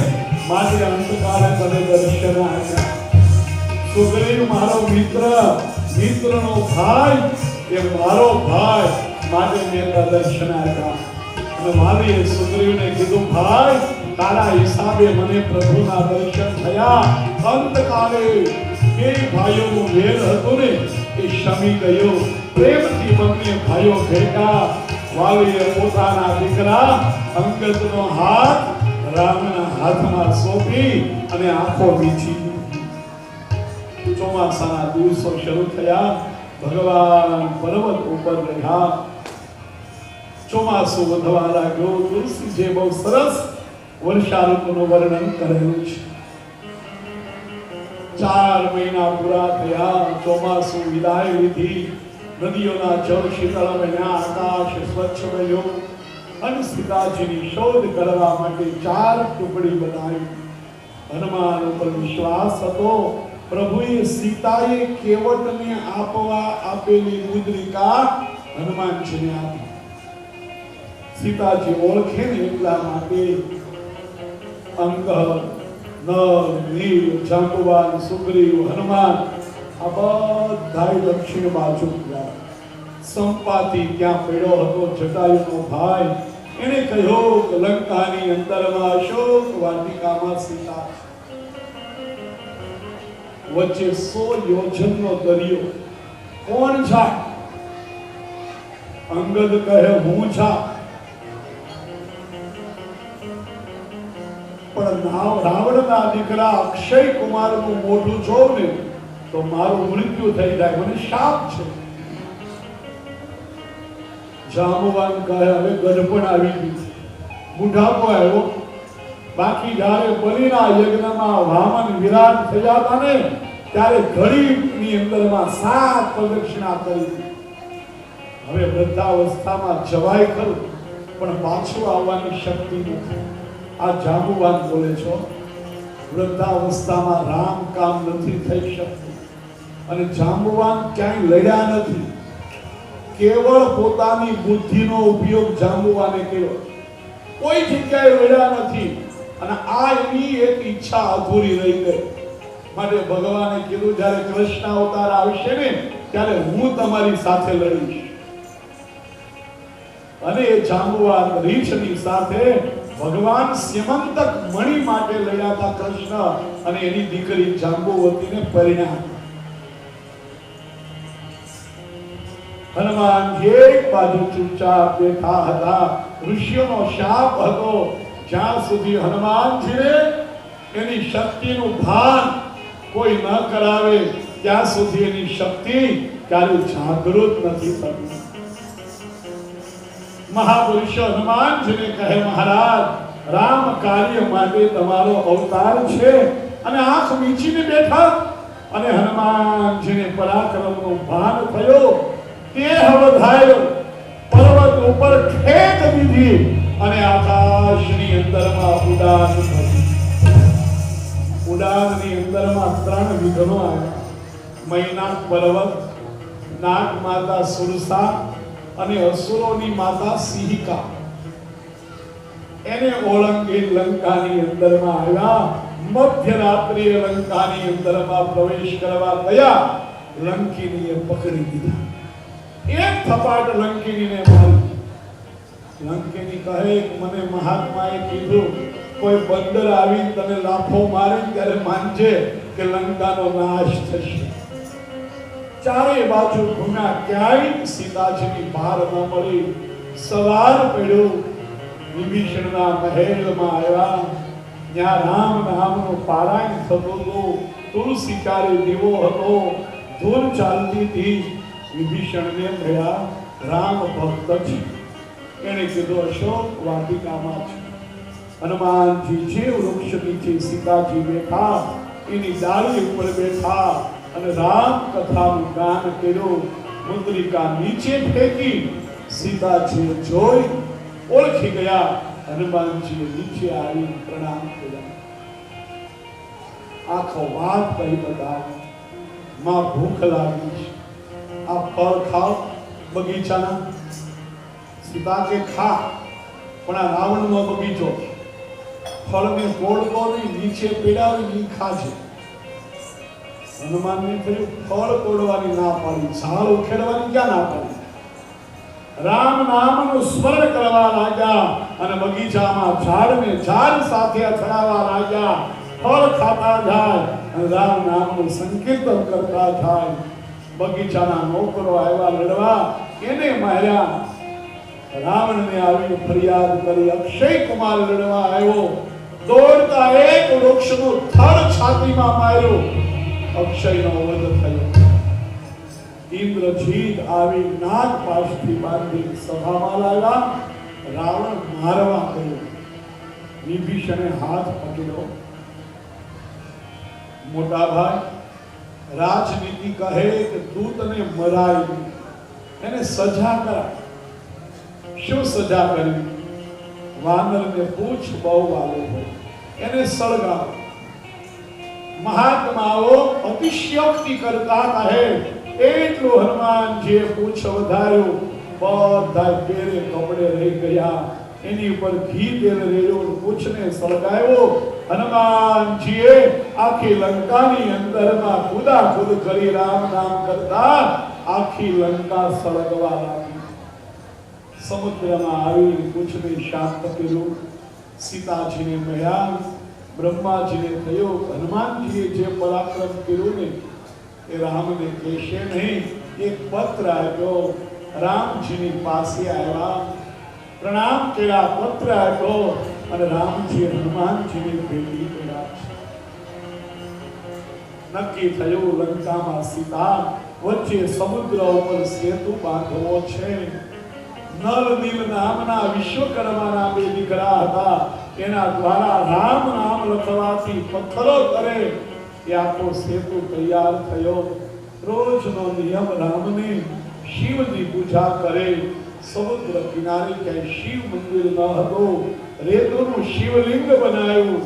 માટે અંતકાળે તને દર્શન આપ્યા. સુગ્રીવ મારો મિત્ર, મિત્રનો ભાઈ એ મારો ભાઈ, માટે મેં દર્શન આપ્યા. અને વાલીએ સુગ્રીવને કીધું, ભાઈ તારા હિસાબે મને પ્રભુના દર્શન થયા. અંતકાળે બે ભાઈઓનો વેર હતો ને, એ શમી ગયો. પ્રેમથી બંને ભાઈઓ ભેગા. વાલીએ પોતાના દીકરા અંગદનો હાથ રામના હાથમાં સોંપી અને આંખો મીચી. ચોમાસાના દિવસો શરૂ થયા. ભગવાન પર્વત ઉપર રહ્યા. ચોમાસું વધવા લાગ્યો. તુલસીજીએ બહુ સરસ વર્ષા ઋતુનું વર્ણન કરેલું છે. 4 મહિના પૂરા થયા. ચોમાસું વિદાય લીધી. નદીઓના જળ શીતળ બન્યા, આકાશ સ્વચ્છ બન્યું. અને સીતાજીની શોધ કરવા માટે 4 ટુકડી બનાવી. હનુમાન ઉપર વિશ્વાસ હતો. પ્રભુએ સીતાએ કેવટને આપેલી મુદ્રિકા હનુમાનજીને આપી. સીતાજી ઓળખે ને એટલા માટે અંગદ, નળ, નીલ, જાંબુવાન, સુગ્રીવ, હનુમાન આ બધાય દક્ષિણ બાજુ ગયા. સંપાતિ ત્યાં પડ્યો હતો, જટાયુનો ભાઈ. એને કહ્યું કે લંકાની અંદરમાં અશોક વાટિકામાં સીતા વચ્ચે 100 યોજનનો દરિયો. કોણ જાય? અંગદ કહે હું જા. પણ રાવણના દીકરા અક્ષય કુમારનું મોઢું જોઉં ને તો મારું મૃત્યુ થઈ જાય, મને શાપ છે. જાંબુવાન કહે હવે ગઢપણ આવી ગયું, બુઢાપો આવ્યો. બાકી જ્યારે બલિના યજ્ઞમાં વામન વિરાટ થયા હતા ને ત્યારે ઘડીની અંદરમાં 7 પ્રદક્ષિણા કરી. હવે વૃદ્ધાવસ્થામાં જવાય ખરું, પણ પાછું આવવાની શક્તિ નથી. આ જાંબુવાન બોલે છો, વૃદ્ધાવસ્થામાં રામ કામ નથી થઈ શકતું. અને જાંબુવાન ક્યાંય લડ્યા નથી, કેવળ પોતાની બુદ્ધિનો ઉપયોગ જાંબુવાને કર્યો. કોઈ જગ્યાએ લડ્યા નથી. અને આ એની એક ઈચ્છા અધૂરી રહી ગઈ. માટે ભગવાને કીધું જ્યારે કૃષ્ણ અવતાર આવશે ને ત્યારે હું તમારી સાથે લડીશ. અને એ જાંબુવાન રીછની સાથે ભગવાન સ્યમંતક મણિ માટે લડ્યા હતા કૃષ્ણ, અને એની દીકરી જાંબુવતીને પરિણ્યા. હનુમાનજી એક બાજુ ચૂપચાપ બેઠા હતા. ઋષિઓનો શાપ હતો, જ્યાં સુધી હનુમાનજીને એની શક્તિનું ભાન કોઈ ન કરાવે ત્યાં સુધી એની શક્તિ ક્યારે જાગૃત નથી થતી. મહાપુરુષો હનુમાનજીને કહે મહારાજ, રામ કાર્ય માટે તમારો અવતાર છે. અને આંખ મીચીને બેઠા. અને હનુમાનજીને પરાક્રમનો ભાન થયો. તે હવધાયો, પર્વત ઉપર ખેંચ દીધી અને આકાશની અંદરમાં ઉડાન ભરી. ઉડાનની અંદરમાં 3 વિઘ્નો આવ્યા. મૈનાક પર્વત, નાગ માતા સુરસા અને અસુરોની માતા સિંહિકા એને ઓળંગી લંકાની અંદરમાં આવ્યા. મધ્યરાત્રિએ લંકાની અંદરમાં પ્રવેશ કરવા ગયા. લંકિનીએ પકડી દીધા. એક થપાટ લંકિનીને મારી. લંકિની કહે મને મહાત્માએ કીધું કોઈ બંદર આવી તને લાફો મારે ત્યારે માનજે કે લંકાનો નાશ થશે. ચારે બાજુ ઘૂમ્યા, ક્યાંય સીતાજીની બહાર ન મળી. સવાર પડ્યું, વિભીષણના મહેલમાં આવ્યા. ત્યાં રામ નામનું પારાયણ થતું હતું. તુલસી ચારે દીવો હતો, ધૂળ ચાલતી હતી. વિભીષણને મળ્યા, રામ ભક્ત છે. એને કીધું અશોક વાટિકામાં છે. હનુમાનજી જે વૃક્ષ નીચે સીતાજી બેઠા એની ડાળી ઉપર બેઠા અને રામ કથાનું ગાન કર્યું. મુદ્રિકા નીચે ફેંકી સીતાજીએ જોઈ ઓળખી ગયા. હનુમાનજીએ નીચે આવી પ્રણામ કર્યા. આખો વાત કહી બધા, માં ભૂખ લાગી છે, આ ફળ ખાઓ બગીચાના. સીતા કે ખા, પણ આ રાવણનો બગીચો, ફળને તોડતો નહીં, નીચે પીડાવી ખાજે. હનુમાનને કહ્યું ફળ તોડવાની ના પાડી, ઝાડ ઉખેડવાની ક્યાં ના પાડી. રામ નામનું સ્મરણ કરવા લાગ્યા અને બગીચામાં ઝાડને ઝાડ સાથે અથડાવવા લાગ્યા. ફળ ખાતા જાય અને રામ નામનું સંકીર્તન કરતા જાય. બગીચાના નોકરો આવ્યા લડવા, એને માર્યા. રાવણને આવી ફરિયાદ કરી. અક્ષય કુમાર લડવા આવ્યો, દોડતા એક વૃક્ષનું થડ છાતીમાં માર્યું. અક્ષયનો વધ થયો. ઇન્દ્રજીત આવી નાગ પાશથી બાંધી સભામાં લાવ્યા. રાવણ મારવા ગયો. વિભીષણે હાથ પકડ્યો. મોટા ભાઈ, રાજનીતિ કહે કે દૂતને મરાય નહીં, એને સજા કરાય. શું સજા કરી? વાનરને પૂછ બહુ વાલો હોય, એને સળગાવો. મહાત્માઓ અતિશયોક્તિ કરતા કહે એટલું હનુમાનજીએ પૂછ વધાર્યું. બધા પેરે કપડે રહી ગયા. એની ઉપર ઘી તેલ રેડ્યું, પૂછને સળગાવ્યો હનુમાનજીએ આખી લંકાની અંદરમાં કુદાકુદ કરી રામ નામ કરતા આખી લંકા સળગવા લાગી. સમુદ્રમાં આવી કુછને શાંત કર્યું. સીતાજીને મળ્યા. બ્રહ્માજીને થયો હનુમાનજીએ જે પરાક્રમ કર્યું ને એ રામને કહેશે નહીં. એક પત્ર આવ્યો. રામજીની પાસે આવ્યા, પ્રણામ કર્યા, પત્ર આપ્યો અને રામજી હનુમાનજીને ભેટી કર્યા. નક્કી થયું લંકામાં સીતા વચ્ચે સમુદ્ર ઉપર સેતુ બાંધવો છે. નલ નીલ નામના વિશ્વકર્માના બે દીકરા હતા. એના દ્વારા રામ નામ લખવાથી પથ્થરો કરે એ આખો સેતુ તૈયાર થયો. રોજનો નિયમ રામને શિવની પૂજા કરે. સમુદ્ર કિનારે ક્યાંય શિવ મંદિર ન હતું. રેતોનું શિવલિંગ બનાવ્યું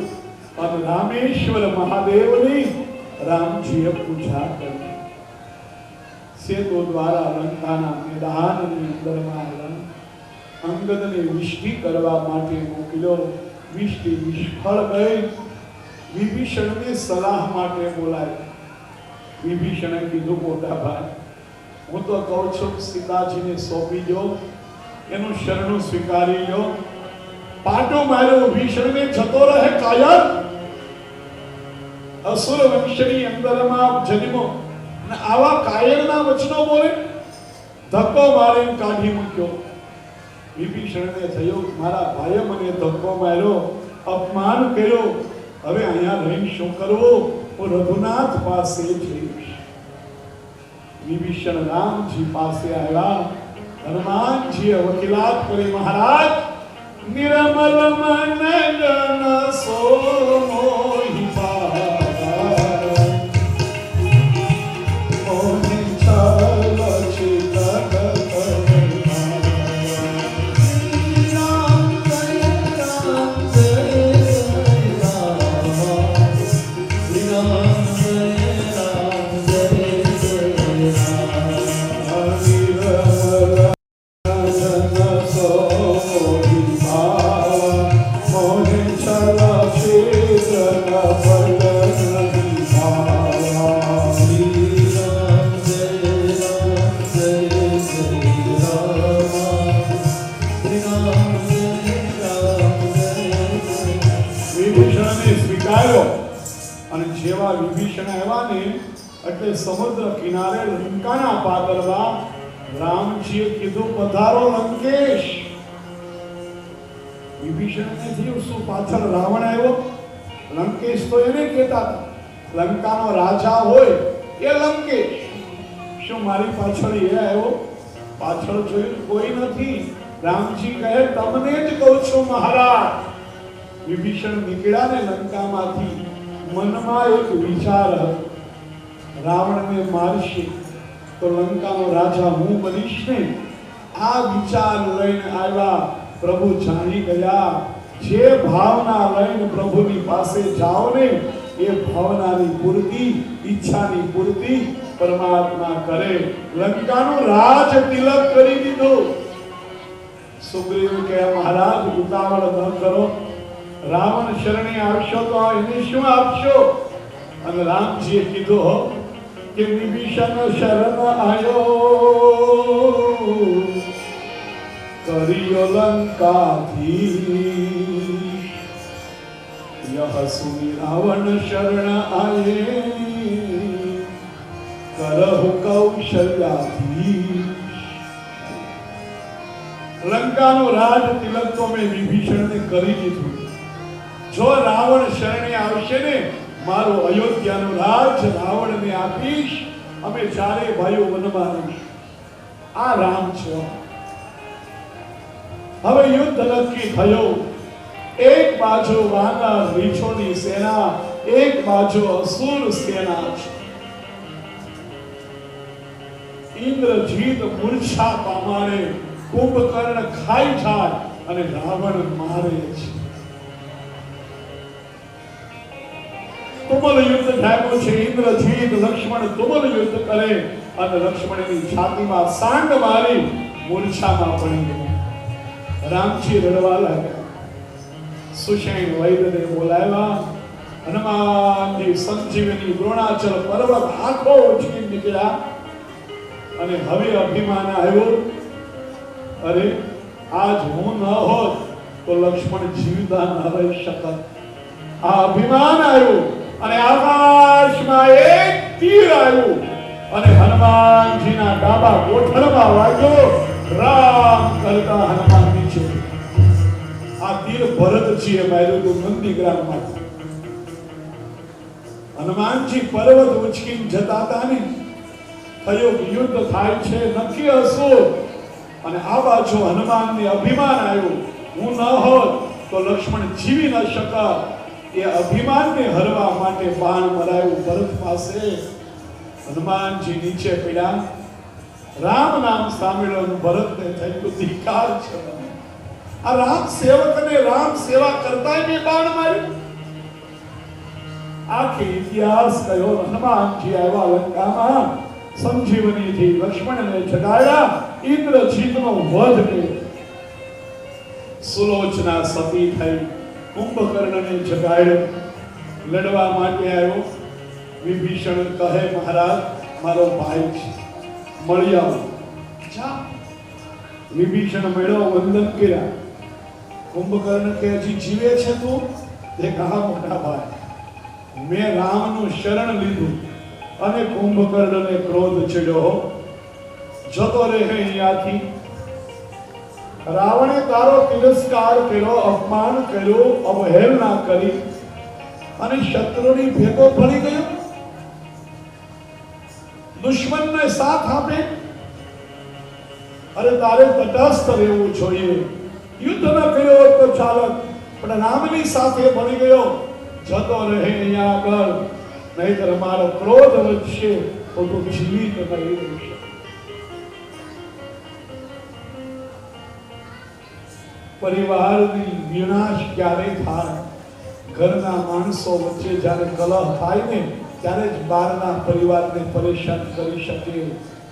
અને રામેશ્વર મહાદેવની રામજીએ પૂજા કરી. સેતુ દ્વારા લંકાના મેદાનની અંદરમાં અંગદને વિષ્ટિ કરવા માટે મોકલ્યો. વિષ્ટિ નિષ્ફળ ગઈ. વિભીષણને સલાહ માટે બોલાય. વિભીષણે કીધું, મોટા ભાઈ, હું તો કહું છું સીતાજીને સોંપી દો, એનું શરણું સ્વીકારી લો. પાટો માર્યો ભીષણને જતો રહે કાયર. અસુર વંશની અંદરમાં જન્મો અને આવા કાયરના વચનો બોલે. ધક્કો મારીને કાઢી મૂક્યો. વિભીષણને થયું મારા ભાઈએ મને ધક્કો માર્યો, અપમાન કર્યો, હવે અહીંયા રહીને શું કરવું? હું રઘુનાથ પાસે જઈશ. વિભીષણ રામજી પાસે આવ્યા. હનુમાનજીએ વકીલાત કરી, મહારાજ નિર્મલ મન જન સો મોહી પાવા મોહી છલ ચિત એટલે સમુદ્ર કિનારે લંકાના પાદરમાં રામજીએ કીધું, પધારો લંકેશ. વિભીષણને થયું શું પાછળ રાવણ આવ્યો? લંકેશ તો એને કહેતા હતા. લંકાનો રાજા હોય એ લંકેશ. શું મારી પાછળ એ આવ્યો? પાછળ જોયું કોઈ નથી. રામજી કહે, તમને જ કહું છું મહારાજ. વિભીષણ નીકળ્યા ને લંકામાંથી, મનમાં એક વિચાર હતો, રાવણને મારશે તો લંકાનો રાજા હું બનીશ ને. આ વિચાર લઈને આવ્યા. પ્રભુ જાણી ગયા. જે ભાવના લઈને પ્રભુની પાસે જાઓ ને એ ભાવનાની પૂર્તિ, ઈચ્છાની પૂર્તિ પરમાત્મા કરે. લંકાનું રાજ તિલક કરી દીધું. સુગ્રીવ કહે, મહારાજ ઉતાવળ ન કરો. રાવણ શરણે આવશો તો એને શું આપશો? અને રામજીએ કીધું કે વિભીષણ શરણ આયો કર્યો લંકાથી યહ સુની રાવણ શરણ આયે કરહુ કૌશલ્યાથી. લંકાનો રાજ તિલક તો મેં વિભીષણને કરી દીધું. જો રાવણ શરણે આવશે ને મારો અયોધ્યાનું રાજ રાવણને આપીશ. અમે ચારે ભાઈઓ વનમાં રહીશું. આ રામ છે. હવે યુદ્ધ નક્કી થયો. એક બાજુ વાનર રીછોની સેના, એક બાજુ અસુર સેના છે. ઇન્દ્રજીત મૂર્છા પામાડે, કુંભકર્ણ ખાઈ જાય અને રાવણ મારે છે. તુમલ યુદ્ધ થયું છે. ઇન્દ્રજીત લક્ષ્મણ તુમલ યુદ્ધ કરે અને લક્ષ્મણની છાતીમાં સાંગ મારી મૂર્છામાં પડી ગયો. રામજી રડવા લાગ્યા. સુષેણ વૈદને બોલાવ્યા. હનુમાનજી સંજીવની દ્રોણાચલ પર્વત આખો ઉછળી નીકળ્યા અને હવે અભિમાન આવ્યું, અરે આજ હું ન હોત તો લક્ષ્મણ જીવતા ન રહી શકત. આ અભિમાન આવ્યું અને આકાશમાં એક તીર આવ્યું અને હનુમાનજીના ડાબા ગોઠણમાં વાગ્યો. રામ કરતા હનુમાન નીચે. આ તીર ભરતજીએ માર્યું હતું નંદીગ્રામમાં. હનુમાનજી પર્વત ઉચકીને જતા હતા ને, થયું યુદ્ધ થાય છે, નક્કી હશું. અને આ બાજુ હનુમાનને અભિમાન આવ્યું, હું ન હોત તો લક્ષ્મણ જીવી ન શકત. એ અભિમાનને હરવા માટે બાણ મરાયું ભરત પાસે. હનુમાનજી નીચે પડ્યા. રામ નામ સાંભળ્યું ભરતને થયું ધિક્કાર છે. આ રામ સેવકને રામ સેવા કરતા મેં બાણ માર્યું. આખી ઇતિહાસ કયો. હનુમાનજી આવ્યા લંકામાં, સંજીવનીથી લક્ષ્મણને જગાડ્યા, ઇન્દ્રજીતનો વધ કર્યો. સુલોચના સતી થઈ, કુંભકર્ણને જગાડ્યો, લડવા માટે આવ્યો. વિભીષણ કહે મહારાજ મારો ભાઈ છે, મળી આવો. વિભીષણ મળ્યો, વંદન કર્યા. કુંભકર્ણ કે હજી જીવે છે તું? તે કહા મોટા ભાઈ મેં રામનું શરણ લીધું. અને કુંભકર્ણને ક્રોધ ચડ્યો, જતો રહે અહીંયાથી. રાવણે તારો તિરસ્કાર કર્યો, અપમાન કર્યો, અવહેલના કરી અને શત્રુની ભેગો પડી ગયો. દુશ્મનને સાથ આપે. અરે તારે તટસ્થ રહેવું જોઈએ. યુદ્ધ ન કર્યો તો ચાલત, પણ રામની સાથે ભળી ગયો. જતો રહે અહીંયા આગળ, નહીતર મારો ક્રોધ વધશે તો તું જીવિત નહીં રહી શકે. પરિવારની વિનાશ ક્યારે થાય? ઘરના માણસો વચ્ચે જ્યારે કલહ થાય ને, ત્યારે જ બહારના પરિવારને પરેશાન કરી શકે.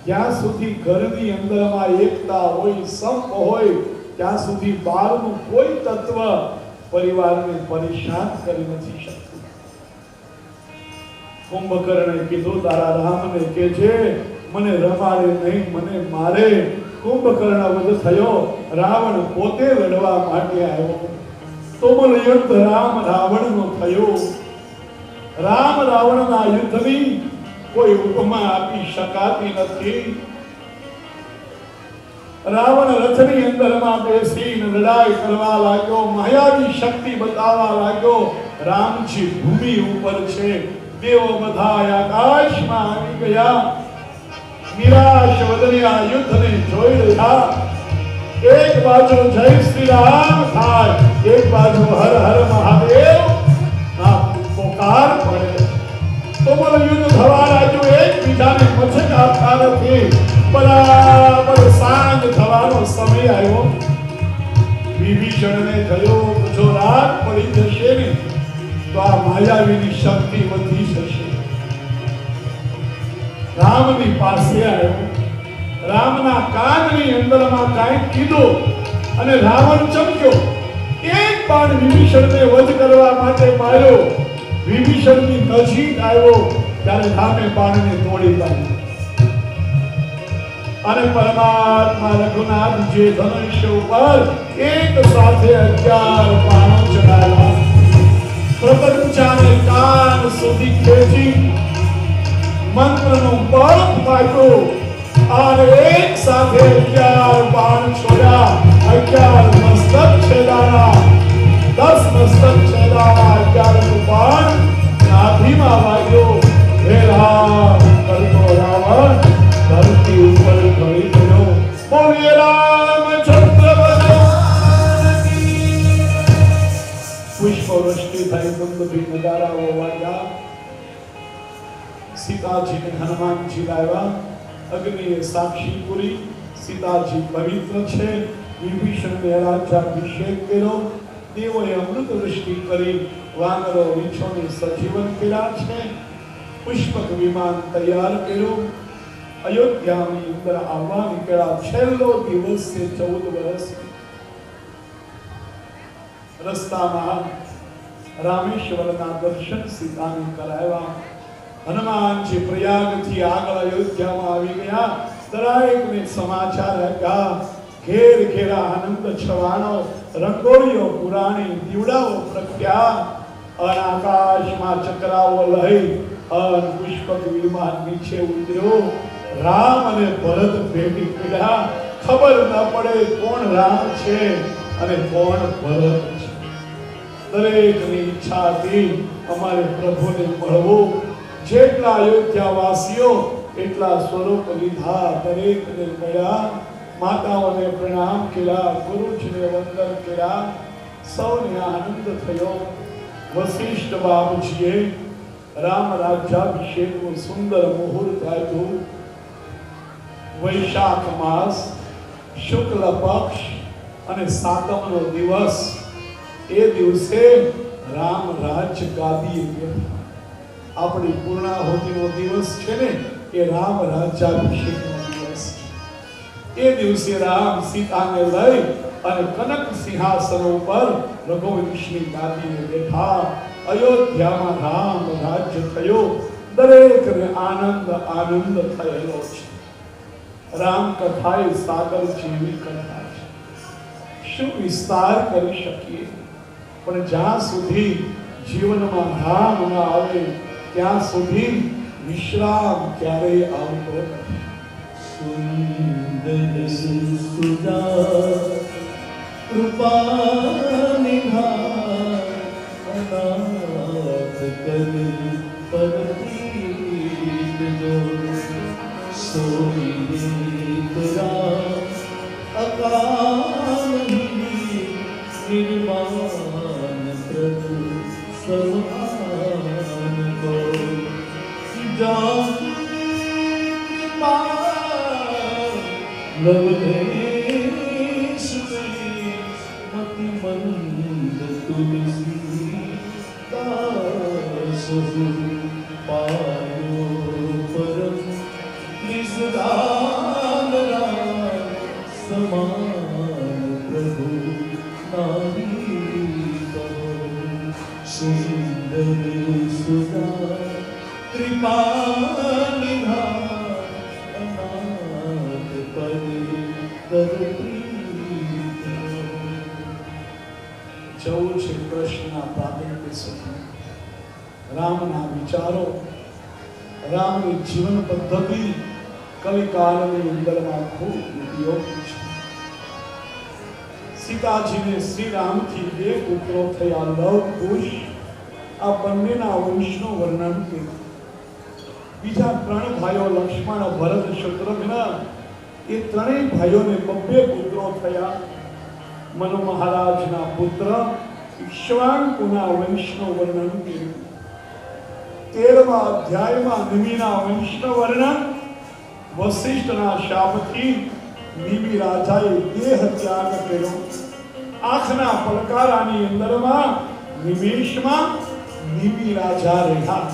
જ્યાં સુધી ઘરની અંદરમાં એકતા હોય, સંપ હોય, ત્યાં સુધી બહારનું કોઈ તત્વ પરિવારને પરેશાન કરી નથી શકતું. કુંભકર્ણે કીધું તારા રામને કે છે મને રમાડે નહીં, મને મારે. કુંભકર્ણ વધ થયો. રાવણ પોતે લડવા માટે આવ્યો. તોમલ યુદ્ધ રામ રાવણનો થયો. રામ રાવણના યુદ્ધની કોઈ ઉપમા આપી શકાતી નથી. રાવણ રથની અંદરમાં બેસીને લડાઈ કરવા લાગ્યો, માયાવી શક્તિ બતાવવા લાગ્યો. રામજી ભૂમિ ઉપર છે, દેવો બધા આકાશમાં આવી ગયા. નિરાશ વદનિયા યુદ્ધને જોઈ રહ્યા. એક બાજુ જય શ્રી રામ થાય, એક બાજુ હર હર મહાદેવ ના પોકાર પડે. તો બોલો યુદ્ધ થવા લાગ્યું. એકબીજાને મચક આપતા નથી. બરાબર સાંજ થવાનો સમય આવ્યો. વિભીષણને થયું જો રાત પડી જશે ને તો આ માયાવીની શક્તિ વધી જશે. રામની પાસે આવ્યો. રામના કાનની અંદરમાં કાંઈક કીધું અને રાવણ ચમક્યો. એક બાણ વિભીષણને વધ કરવા માટે માર્યો. વિભીષણની નજીક આવ્યો ત્યારે રામે બાણને તોડી પાડ્યો. અને પરમાત્મા રઘુનાથ જે ધનુષ્ય ઉપર એક સાથે 11 બાણો ચડાવ્યા. પ્રપંચાને કાન સુધી ખેંચી મંત્રનું બળ ફાટ્યું અને એક સાથે 11 બાણ છોડ્યા. 11 મસ્તક છેદાયા. 10 મસ્તક છેદાયા. 11નું બાણ નાભીમાં વાગ્યો. હે રામ કરતો રાવણ ધરતી ઉપર ઢળી ગયો. બોલીએ રામચંદ્ર ભગવાન કી. પુષ્પવૃષ્ટિ થઈ, ગંગોત્રી નગારાઓ વાગ્યા. સીતાજીને હનુમાનજી લાવ્યા. અગ્નિએ સાક્ષી પૂરી. સીતાજી પવિત્ર છે. વિભીષણને રાજ્યાભિષેક કર્યો. દેવોએ અમૃત વૃષ્ટિ કરી વાનરો રીછોને સજીવન કર્યા છે. પુષ્પક વિમાન તૈયાર કર્યું. અયોધ્યાની અંદર આવવા નીકળ્યા. છેલ્લો દિવસ છે 14 વર્ષ. રસ્તામાં રામેશ્વરના દર્શન સીતાને કરાવ્યા. હનુમાનજી પ્રયાગથી આગળ અયોધ્યામાં આવી ગયા. દરેકને સમાચાર આપ્યા. ઘેર ઘેરા આનંદ છવાણો, રંગોળીઓ પુરાણી, દીવડાઓ પ્રગટ્યા. આકાશમાં ચક્રાઓ લઈ પુષ્પક વિમાન નીચે ઉતર્યો. રામ અને ભરત ભેટી પડ્યા. ખબર ન પડે કોણ રામ છે અને કોણ ભરત છે. દરેકની ઈચ્છા હતી અમારે પ્રભુને મળવું. જેટલા અયોધ્યા વાસીઓ એટલા સ્વરૂપ લીધા, દરેકને મળ્યા. માતાઓને પ્રણામ કર્યા, ગુરુજીને વંદન કર્યા. સૌને આનંદ થયો. વશિષ્ઠ બાપજીએ રામ રાજ્યાભિષેકનું સુંદર મુહૂર્ત આપ્યું. વૈશાખ માસ શુક્લ પક્ષ અને 7મનો દિવસ, એ દિવસે રામ રાજ્ય ગાદીએ બેઠા. આપણી પૂર્ણાહુતિનો દિવસ છે ને, એ રામ રાજ્યાભિષેકનો દિવસ છે. એ દિવસે રામ સીતાને લઈ અને કનક સિંહાસન ઉપર રઘુવંશની ગાદીએ બેઠા. અયોધ્યામાં રામ રાજ્ય થયો. દરેકને આનંદ આનંદ થયેલો છે. રામ કથા એ સાગર જેવી કથા છે. શું વિસ્તાર કરી શકીએ, પણ જ્યાં સુધી જીવનમાં રામ ન આવે ત્યાં સુધી વિશ્રામ ક્યારેય આવતો નથી. સુંદર સુધા કૃપા નિધાન અનાથ કરી પરપ્રીત જો સોઈ તરા અકાલ નિર્માણ પ્રભુ સર્વાન કો જાન લવલેશ મતિ મંદ તુલસી દાસ પાયો પરમ નિસદાન સમાન પ્રભુ નારી કહો. સુંદર સુધા કૃપા નિધાન અનાથ પદ જવું છે કૃષ્ણના પ્રાગટ્ય સુધી. રામના વિચારો, રામની જીવન પદ્ધતિ કલિકાલની અંદરમાં ખૂબ ઉપયોગી છે. સીતાજીને શ્રી રામથી 2 પુત્રો થયા, લવ કુશ. આ બંનેના વંશનું વર્ણન કર્યું. બીજા 3 ભાઈઓ લક્ષ્મણ, ભરત, શત્રુઘ્ન, એ 3 ભાઈઓને 2 પુત્રો થયા. મનુ મહારાજના પુત્ર ઈક્ષ્વાકુના વંશનું વર્ણન કર્યું. 13મા અધ્યાયમાં નિમિના વંશનું વર્ણન. વશિષ્ઠના શાપથી નિમિ રાજાએ દેહ ત્યાગ કર્યો. આંખના પલકારાની અંદરમાં નિમેષમાં નિમિ રાજા રહ્યા.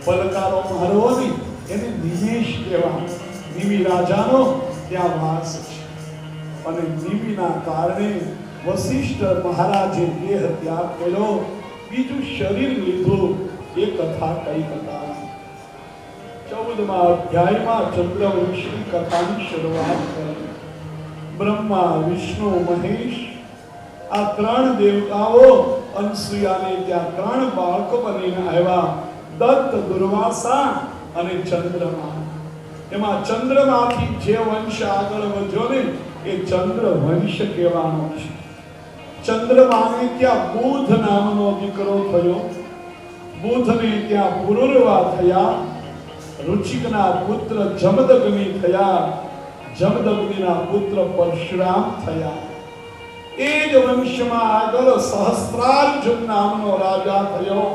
પલકારો મારવો નહીં, એને નિમેષ કહેવાય. નિમિ રાજાનો ત્યાં વાસ છે. અને નિમિના કારણે વશિષ્ઠ મહારાજે દેહ ત્યાગ કર્યો, બીજું શરીર લીધું. એ કથા કઈ કથા? 14મા અધ્યાયમાં ચંદ્રવંશની કથાની શરૂઆત કરી. બ્રહ્મા, વિષ્ણુ, મહેશ, આ 3 દેવતાઓ અનસુયાને ત્યાં 3 બાળકો બનીને આવ્યા. દત્ત, દુર્વાસા અને ચંદ્રમા. એમાં ચંદ્રમાંથી જે વંશ આગળ વધ્યો ને, એ ચંદ્ર વંશ કહેવાનો છે. ચંદ્રમાને ત્યાં બુધ નામનો દીકરો થયો. બુધને ત્યાં પુરુરવા થયા. રુચિકના પુત્ર જમદગ્નિ થયા. જમદગ્નિના પુત્ર પરશુરામ થયા. એ જ વંશમાં આગળ સહસ્ત્રાર્જુન નામનો રાજા થયો.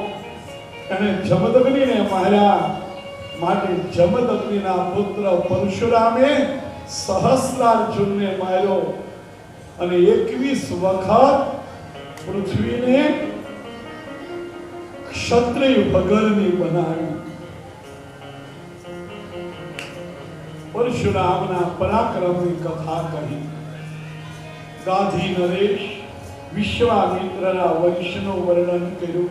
એને જમદગ્નિને માર્યા. માટે જમદગ્નિના પુત્ર પરશુરામે સહસ્ત્રાર્જુનને માર્યો અને 21 વખત પૃથ્વીને ક્ષત્રિય ભગરની બનાવી. પરશુરામના પરાક્રમની કથા કહી. ગાધી નરેશ વિશ્વામિત્રના વંશનું વર્ણન કર્યું.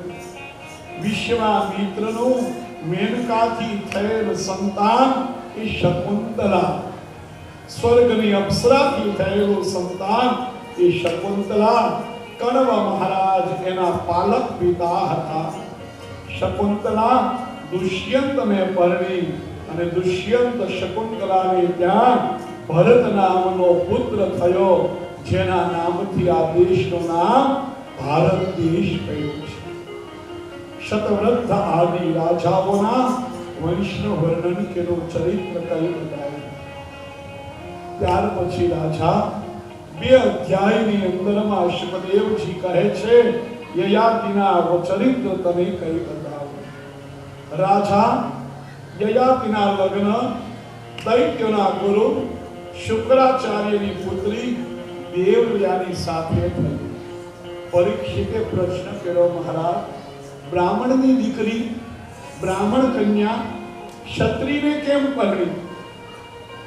વિશ્વામિત્રનું મેનકાથી થયેલ સંતાન એ શકુંતલા, સ્વર્ગની અપ્સરાથી થયેલું સંતાન એ શકુંતલા. કણવ મહારાજ એના પાલક પિતા હતા. શકુંતલા દુષ્યંતને પરણી અને દુષ્યંત શકુંતલાને ત્યાં ભરત નામનો પુત્ર થયો, જેના નામથી આ દેશનું નામ ભારત દેશ થયું છે. શતવૃદ્ધ આદિ રાજાઓના વંશનું વર્ણન કર્યું, ચરિત્ર કહી બતાવ્યું. ત્યાર પછી રાજા 2 અધ્યાયની અંદરમાં શુકદેવજી કહે છે, યયાતિના ચરિત્ર તને કહી બતાવો. રાજા યયાતિના લગ્ન દૈત્યોના ગુરુ શુક્રાચાર્યની પુત્રી દેવયાની સાથે થયું. પરીક્ષિતે પ્રશ્ન કર્યો, મહારાજ, બ્રાહ્મણની દીકરી, બ્રાહ્મણ કન્યા ક્ષત્રિયને કેમ પરણી?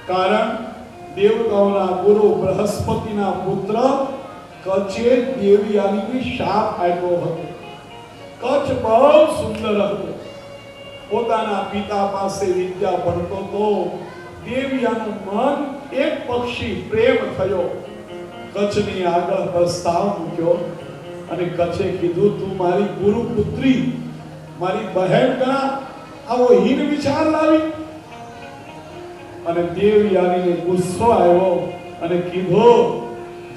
કારણ દેવતાઓના ગુરુ બૃહસ્પતિના પુત્ર કચ્છે દેવયાનીને શાપ આપ્યો હતો. કચ્છ બહુ સુંદર હતો, પોતાના પિતા પાસે વિદ્યા ભણતો તો દેવયાનું મન એક પક્ષી પ્રેમ થયો. કચ્છની આગળ પ્રસ્તાવ મૂક્યો અને કચ્છે કીધું, તું મારી ગુરુ પુત્રી, મારી બહેન ગણા, આવો હીન વિચાર લાવી. અને દેવયાનીને ગુસ્સો આવ્યો અને કીધું,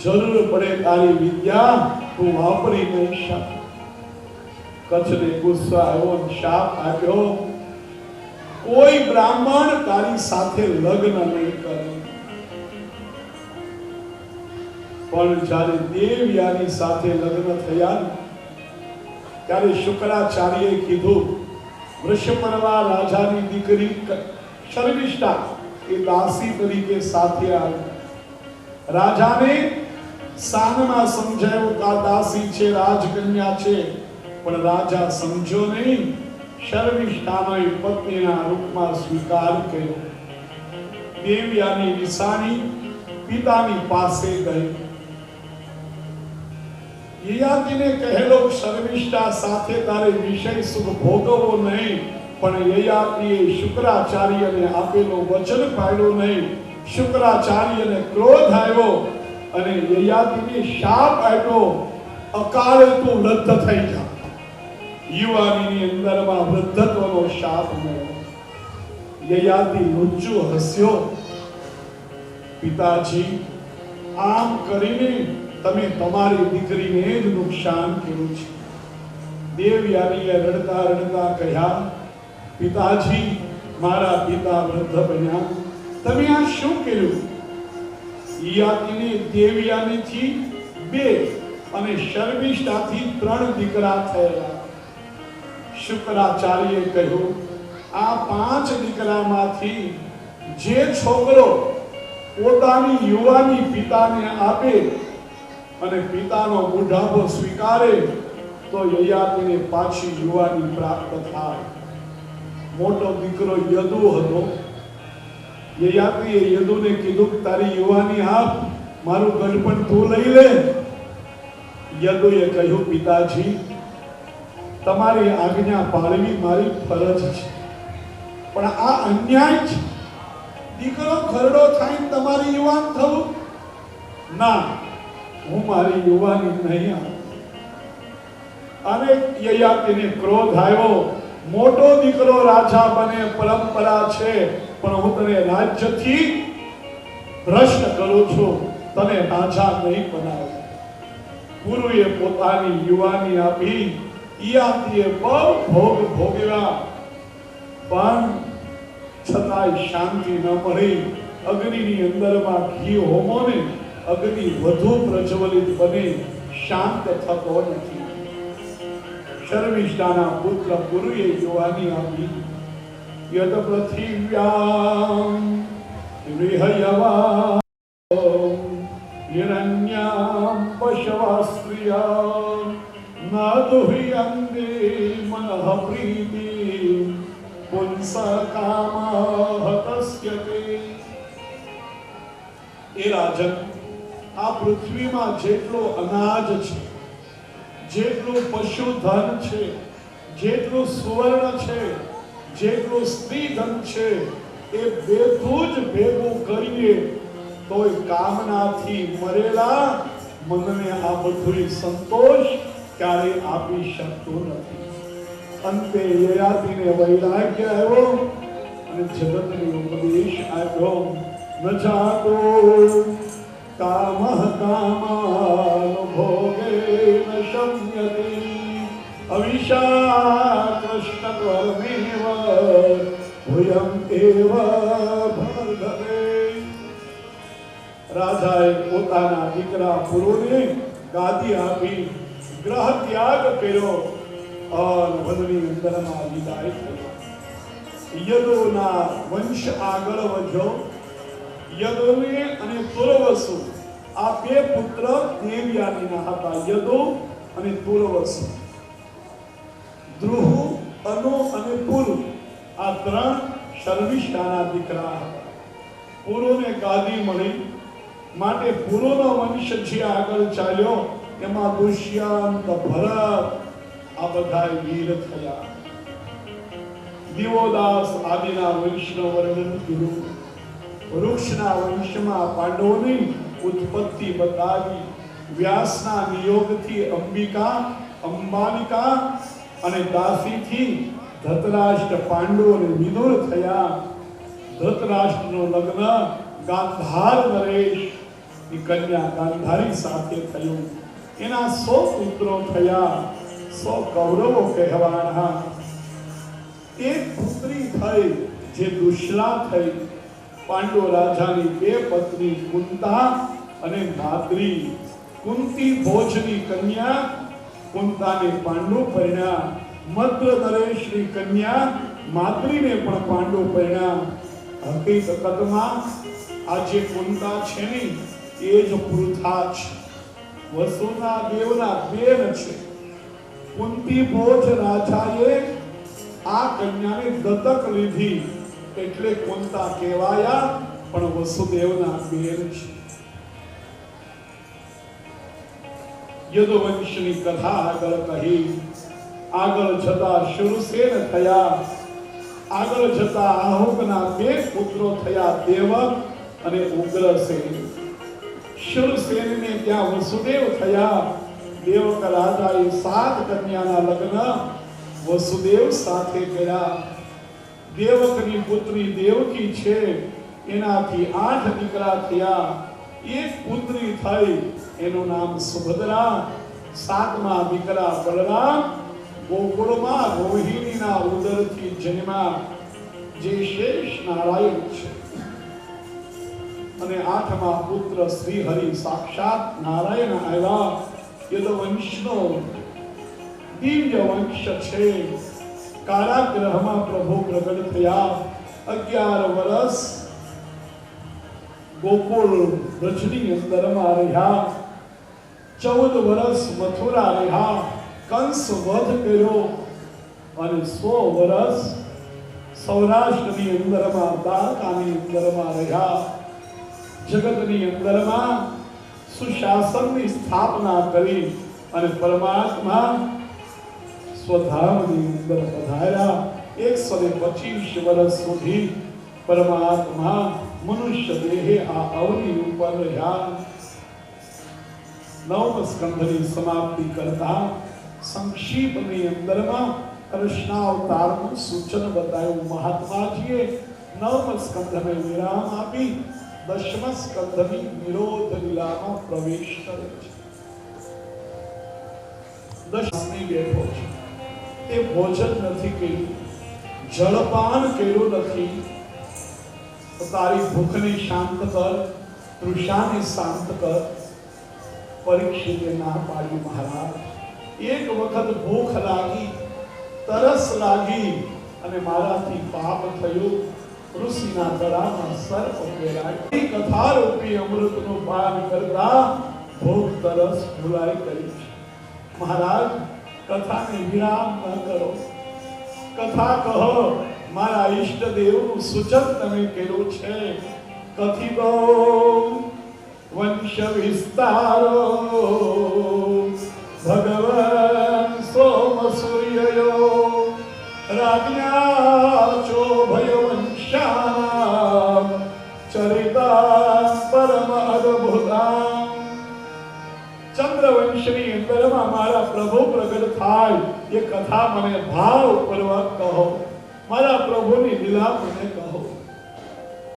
જરૂર પડે તારી વિદ્યા તું વાપરી નહીં શક. કચ્છને ગુસ્સો આવ્યો અને શાપ આપ્યો, કોઈ બ્રાહ્મણ તારી સાથે લગ્ન નહીં કરે. પણ જ્યારે દેવયાની સાથે લગ્ન થયા ત્યારે શુક્રાચાર્યએ કીધું, વૃષપર્વા રાજાની દીકરી શર્મિષ્ઠા એ દાસી તરીકે સાથે આવી. રાજાને સાનમાં સમજાયું કે આ દાસી છે, રાજકન્યા છે, પણ રાજા સમજો નહીં. શર્મિષ્ઠાનો પત્નીના રૂપમાં સ્વીકાર કર્યો. દેવયાની નિશાની પિતાની પાસે ગઈ. યયાતિને કહેલો, શર્મિષ્ઠા સાથે તારે વિષય સુખ ભોગવવો નહીં. પણ યયાતિએ શુક્રાચાર્યને આપેલો વચન પાળ્યું નહીં. શુક્રાચાર્યને ક્રોધ આવ્યો અને યયાતિને શાપ આપ્યો, અકાળે તું વૃદ્ધ થઈ જા. યુવાનીની અંદરમાં વૃદ્ધત્વનો શાપ મળ્યો. યયાતિ ઊંચું હસ્યો, પિતાજી, આમ કરીને તમે તમારી દીકરીને જ નુકસાન કર્યું છે. દેવયાનીએ રડતા રડતા કહ્યા, પિતાજી, મારા પિતા વૃદ્ધ બન્યા, તમે આ શું કર્યું? યયાતિને દેવયાનીથી 2 અને શર્મિષ્ઠાથી 3 દીકરા થયેલા. શુક્રાચાર્યએ કહ્યું, આ 5 દીકરામાંથી જે છોકરો પોતાની યુવાની પિતાને આપે અને પિતાનો બુઢાપો સ્વીકારે તો યયાતિને પાછી યુવાની પ્રાપ્ત થાય. મોટો દીકરો યદુ હતો. યયાતિએ યદુને કીધું, તારી યુવાની આપ, મારું ગઢપણ તું લઈ લે. યદુએ કહ્યું, પિતાજી, તમારી આજ્ઞા પાળવી મારી ફરજ છે, પણ આ અન્યાય છે. દીકરો ખરડો થાય તમારી યુવાન થવું? ના, હું મારી યુવાની નહીં આપું. અને યયાતિને ક્રોધ આવ્યો, મોટો દીકરો રાજા બને પરંપરા છે, પણ હું તને રાજ્યથી ભ્રષ્ટ કરું છું, તને રાજા નહીં બનાવું. ગુરુએ પોતાની યુવાની આપી. યયાતિએ બહુ ભોગ ભોગવ્યા, પણ છતાંય શાંતિ ન મળી. અગ્નિની અંદરમાં ઘી હોમો ને અગ્નિ વધુ પ્રજ્વલિત બને, શાંત થતો નથી. શર્મિષ્ઠાના પુત્ર ગુરુએ યુવાની આપી. યત પૃથિવ્યામ વિહયવા હિરણ્યામ પશવા સ્ત્રિયા નાદુહ્યંદે મનઃ પ્રીતિ પુંસા કામઃ તસ્યતે. એ રાજન, આ પૃથ્વીમાં જેટલો અનાજ છે, જેટલું પશુધન છે, જેટલું સુવર્ણ છે, જેટલું સ્ત્રીધન છે, એ બધું જ ભેગું કરીએ તોય કામનાથી મરેલા મનને આ બધું સંતોષ ક્યારે આપી શકતો નથી. અંતે યયાતિને વૈરાગ્ય આવ્યો અને જગતને ઉપદેશ આપ્યો. ન જાતો કામઃ કામાન ભોગે ન શમ્યતિ અવિશા કૃષ્ણ કર્મેવ ભૂયં એવ ભર્ગવે. રાજાએ પોતાના દીકરા પુરુને ગાદી આપી ગ્રહ ત્યાગ કર્યો અને વનની અંદરમાં વિદાય થયો. યદુના વંશ આગળ વધ્યો. યદુને અને પુરવસુ આ બે પુત્ર દેવયાનીના હતા. યદુ અને પુરવસુ. ધ્રુવ, અનુ અને પુરુ આ ત્રણ શર્મિષ્ઠાના દીકરા હતા. પુરુને ગાદી મળી માટે પુરુનો વંશ જે આગળ ચાલ્યો એમાં દુષ્યંત, ભરત આ બધા વીર થયા. દિવોદાસ આદિના વંશનું વર્ણન કર્યું. વૃક્ષના વંશમાં પાંડવોની ઉત્પત્તિ બતાવી. વ્યાસના નિયોગથી અંબિકા, અંબાલિકા અને દાસીથી ધૃતરાષ્ટ્ર, પાંડુ અને વિદુર થયા. ધૃતરાષ્ટ્રનું લગ્ન ગાંધાર નરેશ ની કન્યા ગાંધારી સાથે થયું. એના 100 પુત્રો થયા. 100 કૌરવો કહેવાના. એક પુત્રી થઈ જે દુશલા થઈ. પાંડુ રાજાની 2 પત્ની કુંતા અને માદ્રી. કુંતી ભોજની કન્યા, કુંતાને પાંડુ પરણ્યા. મદ્ર નરેશની કન્યા માદ્રીને પણ પાંડુ પરણ્યા. હકીકતમાં આ જે કુંતા છે ને એ જ પૃથા છે. વસુના દેવના બેન છે. કુંતી ભોજ રાજાએ આ કન્યાને દત્તક લીધી એટલે કુંતા કહેવાયા, પણ વસુદેવના બેન છે. યદુવંશની કથા આગળ કહી. આગળ જતા શૂરસેન થયા. આગળ જતા આહુકના 2 પુત્રો થયા, દેવક અને ઉગ્રસેન. શૂરસેનને ત્યાં વસુદેવ થયા. દેવક રાજાએ 7 કન્યાના લગ્ન વસુદેવ સાથે કર્યા. દેવકની પુત્રી દેવકી છે, એનાથી 8 દીકરા થયા. એક પુત્રી થઈ, એનું નામ સુભદ્રા. 7મા દીકરા બલરામ ગોકુળમાં રોહિણીના ઉદરથી જન્મ્યા, જે શેષ નારાયણ છે. અને 8મા પુત્ર શ્રી હરિ સાક્ષાત નારાયણ આવ્યા. યદુવંશનો દિવ્ય વંશ છે. કારાગૃહમાં પ્રભુ પ્રગટ થયા. 11 વર્ષ ગોકુળ રજની અંદરમાં રહ્યા. 14 વર્ષ મથુરા રહ્યા. કંસ વધ કર્યો અને 100 વર્ષ સૌરાષ્ટ્રની અંદરમાં, દ્વારકાની અંદરમાં રહ્યા. જગતની અંદરમાં સુશાસનની સ્થાપના કરી અને પરમાત્મા સ્વધામની અંદર પધાર્યા. 125 વર્ષ સુધી પરમાત્મા મનુષ્ય દેહે આ અવની ઉપર રહ્યા. 9મ સ્કંધની સમાપ્તિ કરતા સંક્ષિપ્તની અંદરમાં કૃષ્ણાવતારનું સૂચન બતાવ્યું. મહાત્માજીએ 9મ સ્કંધને વિરામ આપી 10મ સ્કંધની નિરોધ લીલામાં પ્રવેશ કરે છે. 10મી બેઠો છે. તે ભોજન નથી કર્યું, જળપાન કર્યું નથી. તારી ભૂખને શાંત કર, તૃષાને શાંત કર. પરીક્ષિતે ના પાડી. મહારાજ, એક વખત ભૂખ લાગી, તરસ લાગી અને મારાથી પાપ થયું. ઋષિના ગળામાં સર્પ પહેરાય. કથા રૂપી અમૃતનું પાન કરતા ભૂખ તરસ ભૂલાઈ ગઈ છે. મહારાજ, કથાને વિરામ ન કરો. કથા કહો. મારા ઈષ્ટદેવનું સૂચન તમે કર્યું છે. કથી દો વંશ વિસ્તારો ભગવાન સોમ સૂર્યયો રાજ્ઞા ચોભય વંશાનામ ચરિતા પરમ અદ્ભુતા. ચંદ્રવંશની અંદરમાં મારા પ્રભુ પ્રગટ થાય એ કથા મને ભાવપૂર્વક કહો. મારા પ્રભુની લીલા મને કહો.